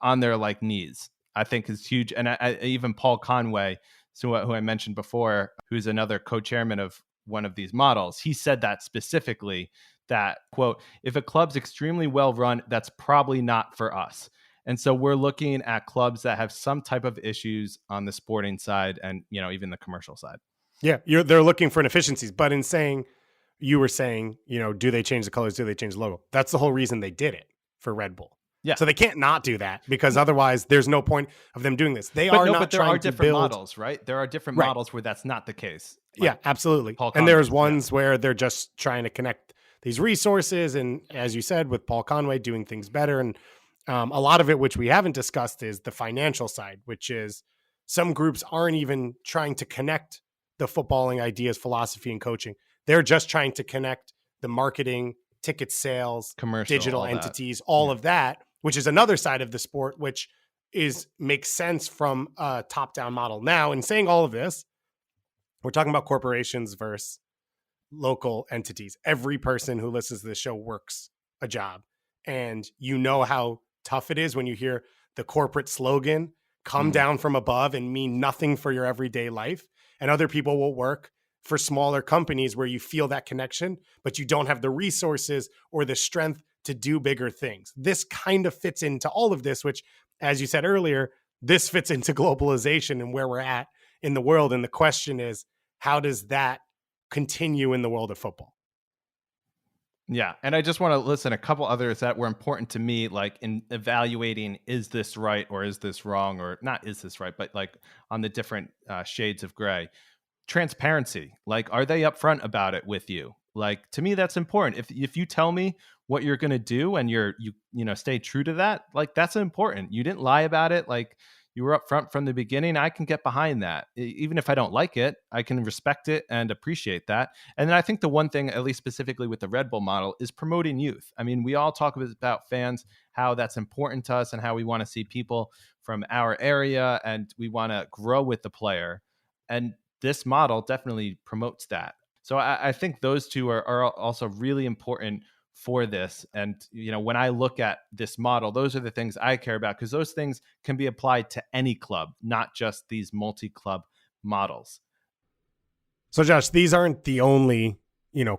on their like knees, I think is huge. And I even Paul Conway, who I mentioned before, who's another co-chairman of one of these models, he said that specifically, that quote, if a club's extremely well run, that's probably not for us. And so we're looking at clubs that have some type of issues on the sporting side and, you know, even the commercial side. Yeah, they're looking for inefficiencies. But in saying, you were saying, you know, do they change the colors? Do they change the logo? That's the whole reason they did it for Red Bull. Yeah. So they can't not do that, because otherwise there's no point of them doing this. But there are different models, right? There are different models where that's not the case. Like, yeah, absolutely. And there's ones where they're just trying to connect these resources. And as you said, with Paul Conway doing things better. And a lot of it, which we haven't discussed, is the financial side, which is some groups aren't even trying to connect the footballing ideas, philosophy, and coaching. They're just trying to connect the marketing, ticket sales, commercial, digital entities, all of that, which is another side of the sport, which makes sense from a top-down model. Now, in saying all of this, we're talking about corporations versus local entities. Every person who listens to this show works a job. And you know how tough it is when you hear the corporate slogan come down from above and mean nothing for your everyday life. And other people will work for smaller companies where you feel that connection, but you don't have the resources or the strength to do bigger things. This kind of fits into all of this, which, as you said earlier, this fits into globalization and where we're at in the world. And the question is, how does that continue in the world of football? Yeah. And I just want to listen a couple others that were important to me, like in evaluating, is this right or is this wrong, or not is this right, but like on the different shades of gray. Transparency. Like, are they upfront about it with you? Like, to me, that's important. If you tell me what you're going to do and you stay true to that, like, that's important. You didn't lie about it. Like, you were upfront from the beginning. I can get behind that. Even if I don't like it, I can respect it and appreciate that. And then I think the one thing, at least specifically with the Red Bull model, is promoting youth. I mean, we all talk about fans, how that's important to us and how we want to see people from our area and we want to grow with the player. And this model definitely promotes that. So I think those two are also really important for this. And, you know, when I look at this model, those are the things I care about, because those things can be applied to any club, not just these multi-club models. So Josh, these aren't the only,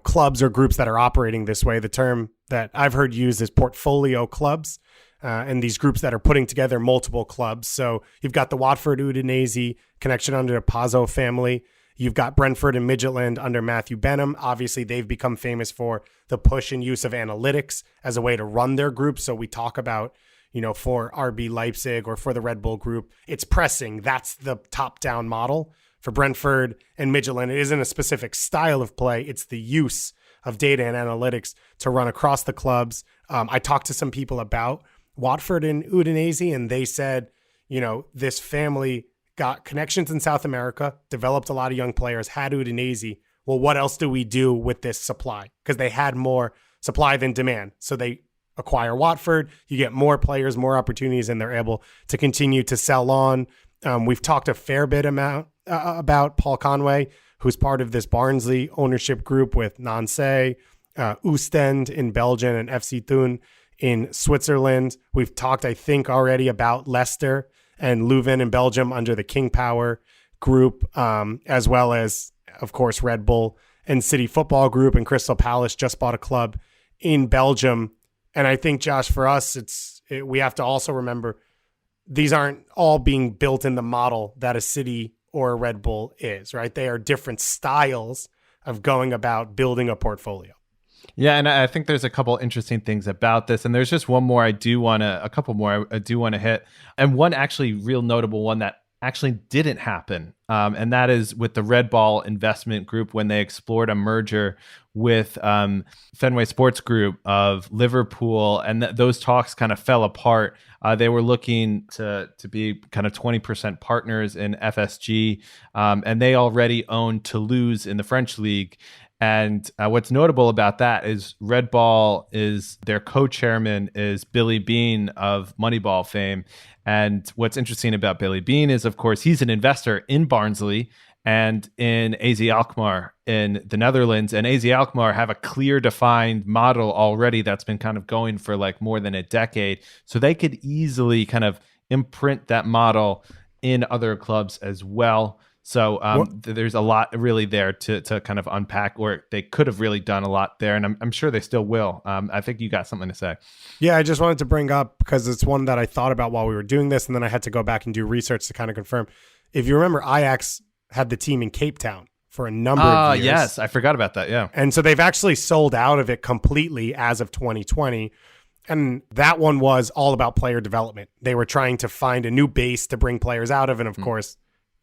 clubs or groups that are operating this way. The term that I've heard used is portfolio clubs, and these groups that are putting together multiple clubs. So you've got the Watford Udinese connection under the Pazzo family. You've got Brentford and Midtjylland under Matthew Benham. Obviously, they've become famous for the push and use of analytics as a way to run their group. So we talk about, for RB Leipzig or for the Red Bull group, it's pressing. That's the top-down model. For Brentford and Midtjylland, it isn't a specific style of play. It's the use of data and analytics to run across the clubs. I talked to some people about Watford and Udinese, and they said, this family got connections in South America, developed a lot of young players, had Udinese well, what else do we do with this supply? Because they had more supply than demand. So they acquire Watford, you get more players, more opportunities, and they're able to continue to sell on. We've talked a fair bit about Paul Conway, who's part of this Barnsley ownership group with Nancy, Oostend in Belgium, and FC Thun in Switzerland. We've talked, I think, already about Leicester and Leuven in Belgium under the King Power group, as well as, of course, Red Bull and City Football Group, and Crystal Palace just bought a club in Belgium. And I think, Josh, for us, we have to also remember these aren't all being built in the model that a City or a Red Bull is, right? They are different styles of going about building a portfolio. Yeah, and I think there's a couple interesting things about this, and there's just a couple more I do want to hit, and one actually real notable one that actually didn't happen, and that is with the Red Ball Investment Group when they explored a merger with Fenway Sports Group of Liverpool, and those talks kind of fell apart. They were looking to be kind of 20% partners in FSG, and they already own Toulouse in the French league. And what's notable about that is Red Ball is their co-chairman is Billy Beane of Moneyball fame. And what's interesting about Billy Beane is, of course, he's an investor in Barnsley and in AZ Alkmaar in the Netherlands. And AZ Alkmaar have a clear defined model already that's been kind of going for like more than a decade. So they could easily kind of imprint that model in other clubs as well. So there's a lot really there to kind of unpack, or they could have really done a lot there, and I'm sure they still will. I think you got something to say. Yeah, I just wanted to bring up, because it's one that I thought about while we were doing this, and then I had to go back and do research to kind of confirm. If you remember, Ajax had the team in Cape Town for a number of years. Yes, I forgot about that, yeah. And so they've actually sold out of it completely as of 2020. And that one was all about player development. They were trying to find a new base to bring players out of, and of course,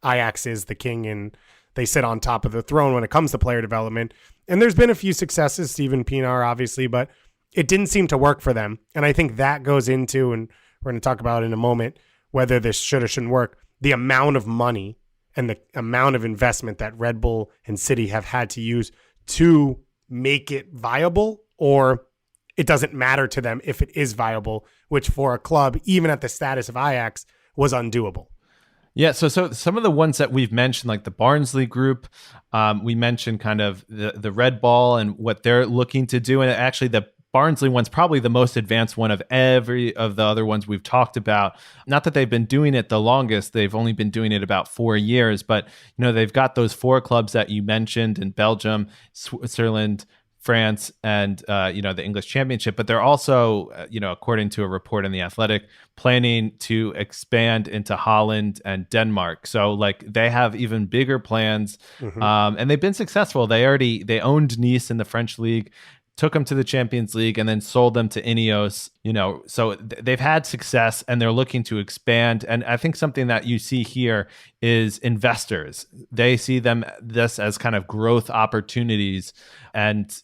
Ajax is the king and they sit on top of the throne when it comes to player development. And there's been a few successes, Steven Pienaar, obviously, but it didn't seem to work for them. And I think that goes into, and we're going to talk about in a moment, whether this should or shouldn't work, the amount of money and the amount of investment that Red Bull and City have had to use to make it viable, or it doesn't matter to them if it is viable, which for a club, even at the status of Ajax, was undoable. Yeah, so some of the ones that we've mentioned, like the Barnsley group, we mentioned kind of the Red Ball and what they're looking to do. And actually the Barnsley one's probably the most advanced one of every of the other ones we've talked about. Not that they've been doing it the longest. They've only been doing it about 4 years. But, they've got those 4 clubs that you mentioned in Belgium, Switzerland, France, and the English Championship, but they're also, according to a report in The Athletic, planning to expand into Holland and Denmark. So like they have even bigger plans, and they've been successful. They owned Nice in the French league, took them to the Champions League, and then sold them to Ineos. So they've had success and they're looking to expand. And I think something that you see here is investors. They see this as kind of growth opportunities, and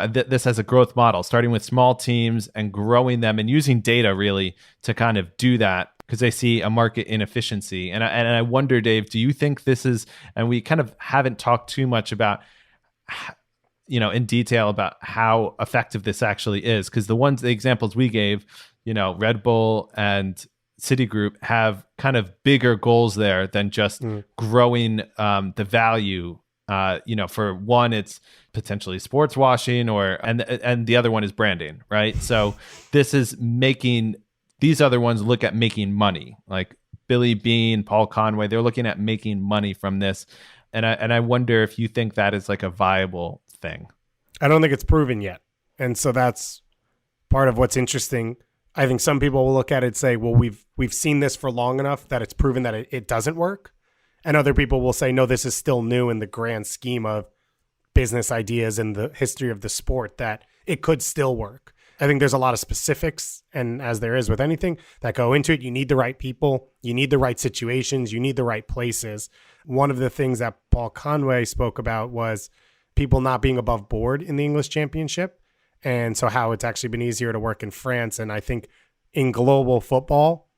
this as a growth model, starting with small teams and growing them and using data really to kind of do that, because they see a market inefficiency. And I wonder, Dave, do you think this is, and we kind of haven't talked too much about, in detail about how effective this actually is, because the examples we gave, Red Bull and Citigroup have kind of bigger goals there than just growing the value. For one, it's potentially sports washing, and the other one is branding, right? So this is making these other ones look at making money, like Billy Beane, Paul Conway. They're looking at making money from this, and I wonder if you think that is like a viable thing. I don't think it's proven yet, and so that's part of what's interesting. I think some people will look at it and say, "Well, we've seen this for long enough that it's proven that it doesn't work." And other people will say, no, this is still new in the grand scheme of business ideas and the history of the sport, that it could still work. I think there's a lot of specifics, and as there is with anything, that go into it. You need the right people, you need the right situations, you need the right places. One of the things that Paul Conway spoke about was people not being above board in the English Championship, and so how it's actually been easier to work in France. And I think in global football,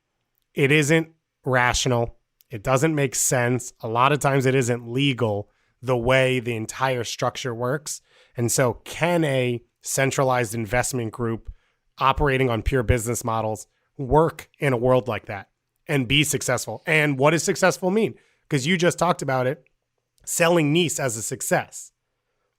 it isn't rational. It doesn't make sense. A lot of times it isn't legal the way the entire structure works. And so can a centralized investment group operating on pure business models work in a world like that and be successful? And what does successful mean? Because you just talked about it, selling Nice as a success.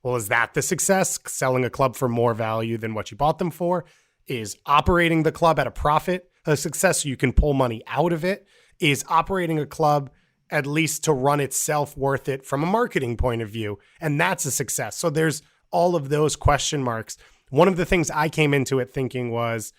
Well, is that the success? Selling a club for more value than what you bought them for? Is operating the club at a profit a success so you can pull money out of it? Is operating a club at least to run itself worth it from a marketing point of view? And that's a success. So there's all of those question marks. One of the things I came into it thinking was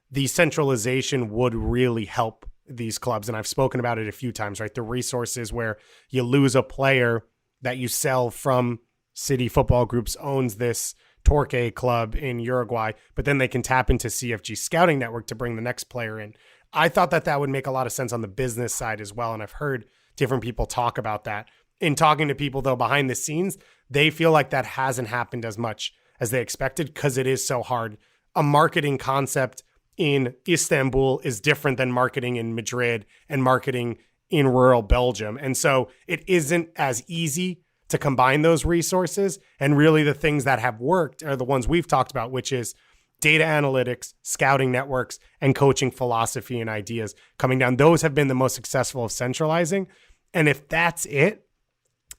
the centralization would really help these clubs. And I've spoken about it a few times, right? The resources where you lose a player that you sell from City Football Groups owns this Torque club in Uruguay, but then they can tap into CFG scouting network to bring the next player in. I thought that that would make a lot of sense on the business side as well. And I've heard different people talk about that. In talking to people though, behind the scenes, they feel like that hasn't happened as much as they expected because it is so hard. A marketing concept in Istanbul is different than marketing in Madrid and marketing in rural Belgium. And so it isn't as easy to combine those resources. And really the things that have worked are the ones we've talked about, which is data analytics, scouting networks, and coaching philosophy and ideas coming down. Those have been the most successful of centralizing. And if that's it,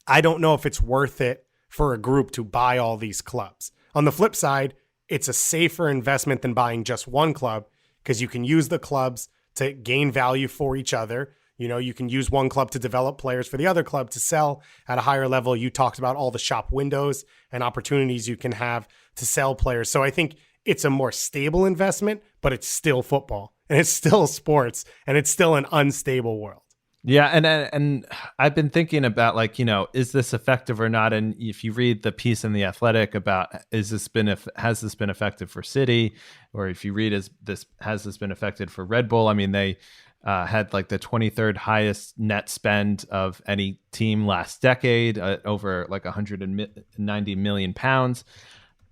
I don't know if it's worth it for a group to buy all these clubs. On the flip side, it's a safer investment than buying just one club because you can use the clubs to gain value for each other. You know, you can use one club to develop players for the other club to sell at a higher level. You talked about all the shop windows and opportunities you can have to sell players. So I think it's a more stable investment, but it's still football and it's still sports and it's still an unstable world. Yeah, and I've been thinking about, like, you know, is this effective or not? And if you read the piece in The Athletic about has this been effective for City, or if you read has this been effective for Red Bull? I mean, they had like the 23rd highest net spend of any team last decade, over like 190 million pounds.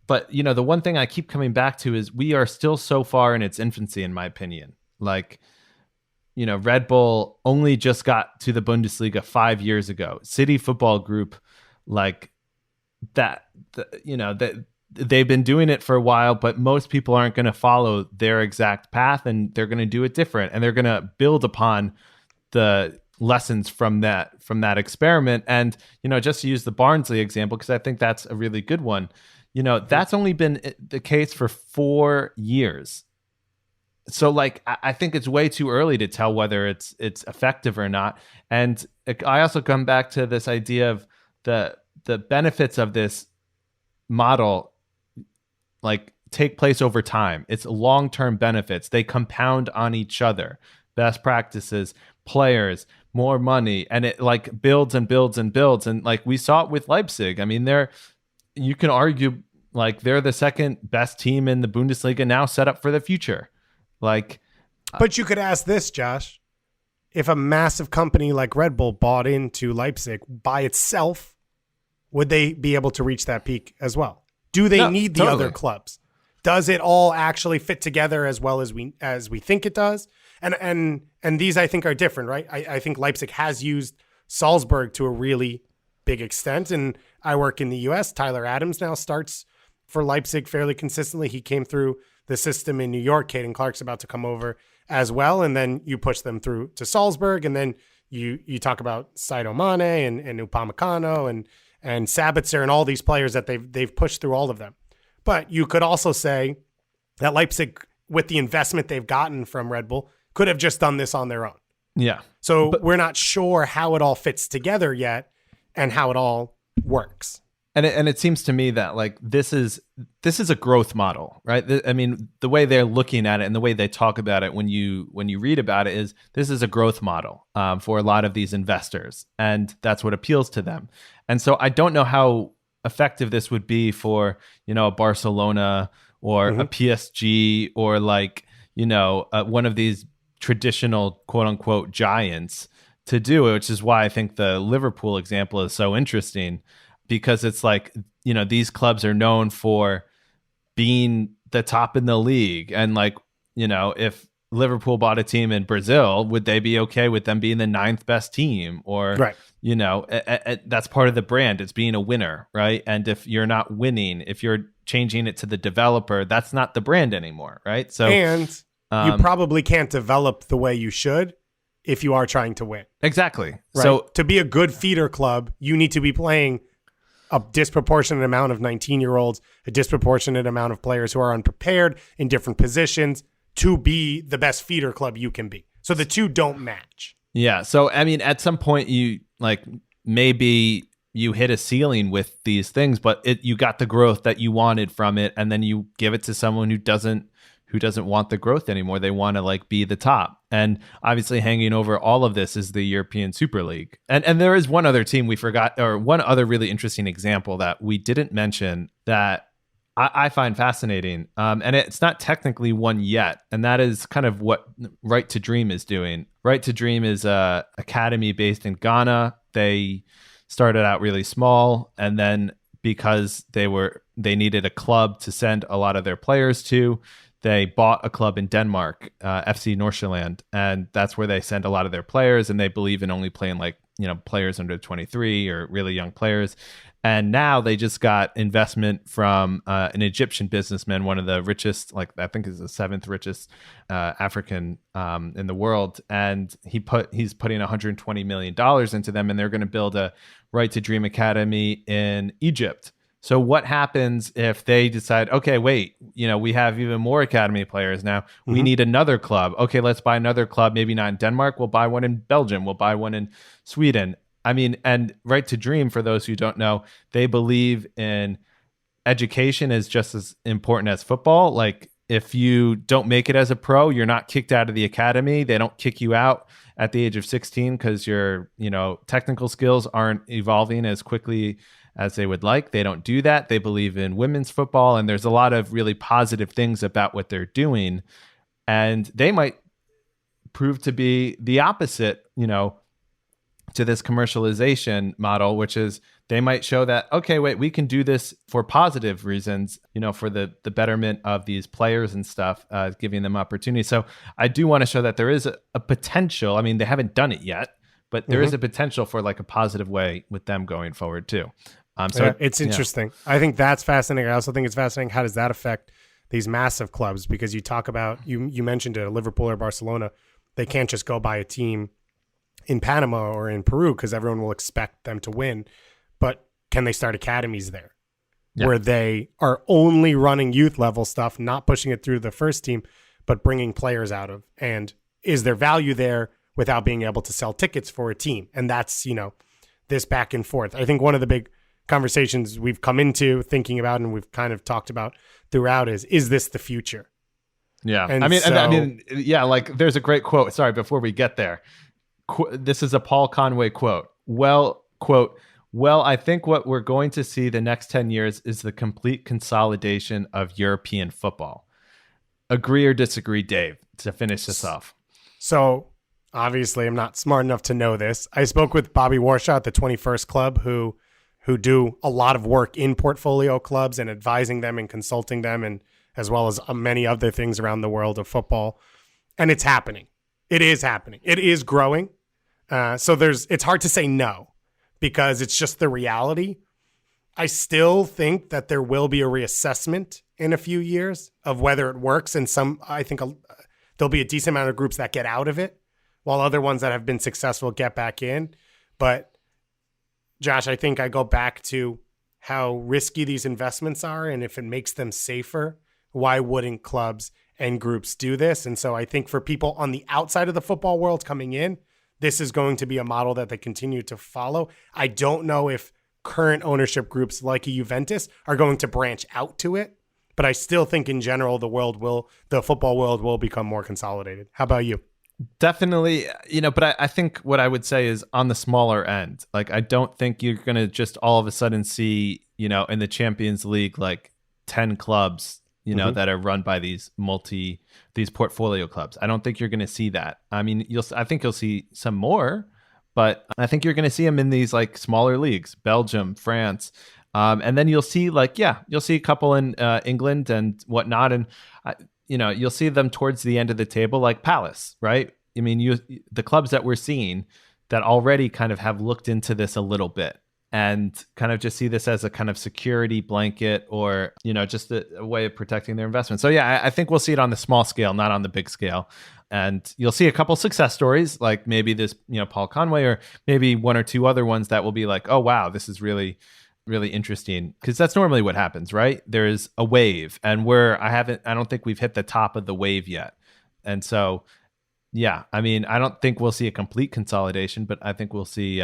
But, you know, the one thing I keep coming back to is we are still so far in its infancy, in my opinion. Like, you know, Red Bull only just got to the Bundesliga 5 years ago. City Football Group, like that, you know, that they've been doing it for a while, but most people aren't going to follow their exact path, and they're going to do it different, and they're going to build upon the lessons from that experiment. And, you know, just to use the Barnsley example, because I think that's a really good one, you know, that's only been the case for 4 years. So, like, I think it's way too early to tell whether it's effective or not. And I also come back to this idea of the benefits of this model, like, take place over time. It's long-term benefits. They compound on each other. Best practices, players, more money, and it like builds and builds and builds. And like we saw it with Leipzig. I mean, you can argue like they're the second best team in the Bundesliga now, set up for the future. Like, but you could ask this, Josh, if a massive company like Red Bull bought into Leipzig by itself, would they be able to reach that peak as well? Do they need the other clubs? Does it all actually fit together as well as we think it does? And these, I think, are different, right? I think Leipzig has used Salzburg to a really big extent. And I work in the US. Tyler Adams now starts for Leipzig fairly consistently. He came through the system in New York. Caden Clark's about to come over as well. And then you push them through to Salzburg. And then you talk about Sadio Mane and Upamecano and Sabitzer and all these players that they've pushed through all of them. But you could also say that Leipzig, with the investment they've gotten from Red Bull, could have just done this on their own. Yeah. So we're not sure how it all fits together yet and how it all works. And it seems to me that like this is a growth model, right? I mean, the way they're looking at it and the way they talk about it when you read about it is this is a growth model for a lot of these investors, and that's what appeals to them. And so I don't know how effective this would be for, you know, a Barcelona or a PSG or like, you know, one of these traditional quote unquote giants to do it, which is why I think the Liverpool example is so interesting. Because it's like, you know, these clubs are known for being the top in the league. And like, you know, if Liverpool bought a team in Brazil, would they be okay with them being the ninth best team? Or, Right. that's part of the brand. It's being a winner, right? And if you're not winning, if you're changing it to the developer, that's not the brand anymore, right? So, and you probably can't develop the way you should if you are trying to win. Exactly. Right? So to be a good feeder club, you need to be playing a disproportionate amount of 19-year-olds, a disproportionate amount of players who are unprepared in different positions to be the best feeder club you can be. So the two don't match. Yeah. So, I mean, at some point you maybe you hit a ceiling with these things, but you got the growth that you wanted from it. And then you give it to someone who doesn't want the growth anymore. They want to be the top. And obviously hanging over all of this is the European Super League. And there is one other team we forgot, or one other really interesting example that we didn't mention that I find fascinating. And it's not technically one yet. And that is kind of what Right to Dream is doing. Right to Dream is a academy based in Ghana. They started out really small, and then because they needed a club to send a lot of their players to, they bought a club in Denmark, FC Nordsjælland, and that's where they send a lot of their players, and they believe in only playing players under 23 or really young players. And now they just got investment from an Egyptian businessman, one of the richest, I think is the seventh richest African in the world. And he's putting $120 million into them, and they're going to build a Right to Dream Academy in Egypt. So what happens if they decide, okay, wait, we have even more academy players now. Mm-hmm. We need another club. Okay, let's buy another club. Maybe not in Denmark. We'll buy one in Belgium. We'll buy one in Sweden. I mean, and Right to Dream, for those who don't know, they believe in education is just as important as football. Like, if you don't make it as a pro, you're not kicked out of the academy. They don't kick you out at the age of 16 because your, technical skills aren't evolving as quickly as they would like. They don't do that. They believe in women's football, and there's a lot of really positive things about what they're doing. And they might prove to be the opposite, to this commercialization model, which is they might show that, okay, wait, we can do this for positive reasons, for the betterment of these players and stuff, giving them opportunity. So I do want to show that there is a potential. I mean, they haven't done it yet, but there is a potential for a positive way with them going forward too. It's interesting. Yeah. I think that's fascinating. I also think it's fascinating. How does that affect these massive clubs? Because you talk about, you mentioned it, Liverpool or Barcelona, they can't just go buy a team in Panama or in Peru because everyone will expect them to win. But can they start academies there where they are only running youth level stuff, not pushing it through the first team, but bringing players out of? And is there value there without being able to sell tickets for a team? And that's, this back and forth. I think one of the big conversations we've come into thinking about and we've kind of talked about throughout is this the future? Yeah. And there's a great quote. Sorry, before we get there. This is a Paul Conway quote. Well, I think what we're going to see the next 10 years is the complete consolidation of European football. Agree or disagree, Dave, to finish this off? So obviously I'm not smart enough to know this. I spoke with Bobby Warshaw at the 21st Club, who do a lot of work in portfolio clubs and advising them and consulting them, and as well as many other things around the world of football. And it's happening. It is happening. It is growing. So it's hard to say no because it's just the reality. I still think that there will be a reassessment in a few years of whether it works. And I think there'll be a decent amount of groups that get out of it while other ones that have been successful get back in. But Josh, I think I go back to how risky these investments are. And if it makes them safer, why wouldn't clubs and groups do this? And so I think for people on the outside of the football world coming in, this is going to be a model that they continue to follow. I don't know if current ownership groups like a Juventus are going to branch out to it, but I still think in general, the football world will become more consolidated. How about you? Definitely, but I think what I would say is on the smaller end. I don't think you're going to just all of a sudden see, in the Champions League, 10 clubs, that are run by these portfolio clubs. I don't think you're going to see that. I mean, I think you'll see some more, but I think you're going to see them in these smaller leagues, Belgium, France. And then you'll see you'll see a couple in England and whatnot. And you'll see them towards the end of the table, like Palace, right? I mean, the clubs that we're seeing that already kind of have looked into this a little bit and kind of just see this as a kind of security blanket or, just a way of protecting their investment. So yeah, I think we'll see it on the small scale, not on the big scale. And you'll see a couple success stories, like maybe this, Paul Conway, or maybe one or two other ones that will be like, oh, wow, this is really, really interesting. Because that's normally what happens, right? There's a wave, and I don't think we've hit the top of the wave yet. And so, yeah, I mean, I don't think we'll see a complete consolidation, but I think we'll see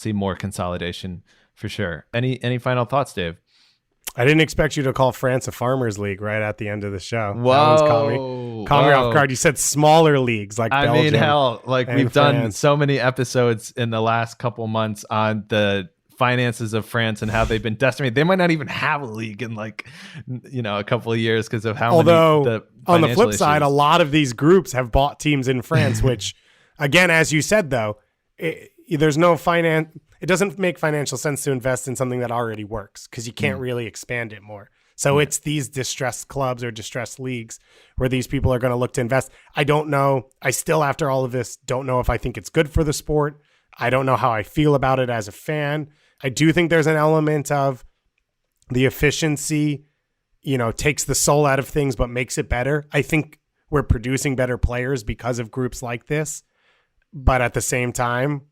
more consolidation for sure. Any final thoughts, Dave? I didn't expect you to call France a farmers league right at the end of the show. Whoa. That one's caught me off guard. You said smaller leagues like Belgium. I mean, hell, like we've done so many episodes in the last couple months on the finances of France and how they've been decimated. They might not even have a league in a couple of years because of how many. On the flip side, a lot of these groups have bought teams in France, which, again, as you said, though, there's no finance. It doesn't make financial sense to invest in something that already works because you can't really expand it more. So it's these distressed clubs or distressed leagues where these people are going to look to invest. I don't know. I still, after all of this, don't know if I think it's good for the sport. I don't know how I feel about it as a fan. I do think there's an element of the efficiency, takes the soul out of things, but makes it better. I think we're producing better players because of groups like this. But at the same time,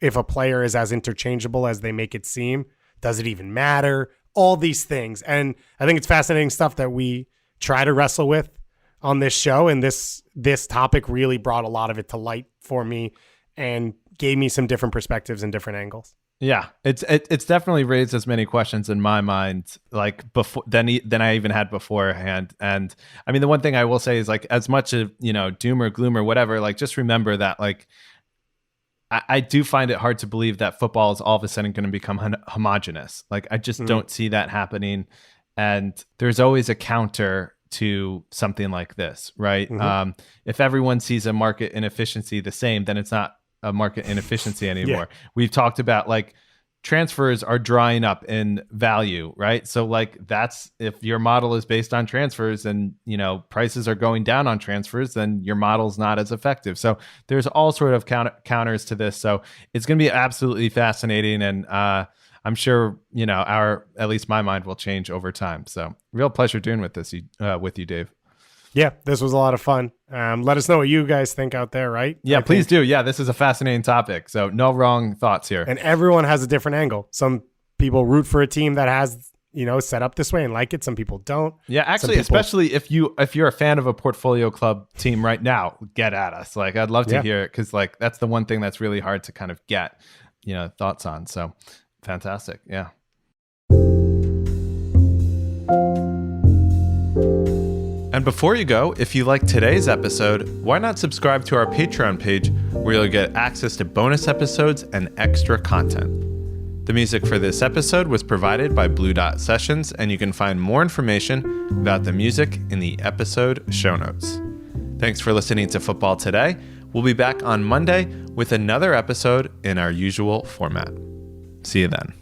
if a player is as interchangeable as they make it seem, does it even matter? All these things. And I think it's fascinating stuff that we try to wrestle with on this show. And this topic really brought a lot of it to light for me and gave me some different perspectives and different angles. Yeah, it's definitely raised as many questions in my mind like before than I even had beforehand. And I mean, the one thing I will say is like, as much of doom or gloom or whatever, like just remember that like I do find it hard to believe that football is all of a sudden going to become homogenous. Like I just don't see that happening. And there's always a counter to something like this, right? Mm-hmm. If everyone sees a market inefficiency the same, then it's not a market inefficiency anymore. Yeah. We've talked about like transfers are drying up in value, right? So like that's, if your model is based on transfers and prices are going down on transfers, then your model's not as effective. So there's all sort of counters to this. So it's going to be absolutely fascinating, and I'm sure at least my mind will change over time. So real pleasure doing with you, Dave. Yeah, this was a lot of fun. Let us know what you guys think out there, right? Yeah, please do. Yeah, this is a fascinating topic. So no wrong thoughts here. And everyone has a different angle. Some people root for a team that has, set up this way and like it. Some people don't. Yeah, actually, especially if you're a fan of a portfolio club team right now, get at us. Like, I'd love to hear it, because like that's the one thing that's really hard to kind of get, thoughts on. So fantastic. Yeah. And before you go, if you like today's episode, why not subscribe to our Patreon page, where you'll get access to bonus episodes and extra content. The music for this episode was provided by Blue Dot Sessions, and you can find more information about the music in the episode show notes. Thanks for listening to Football Today. We'll be back on Monday with another episode in our usual format. See you then.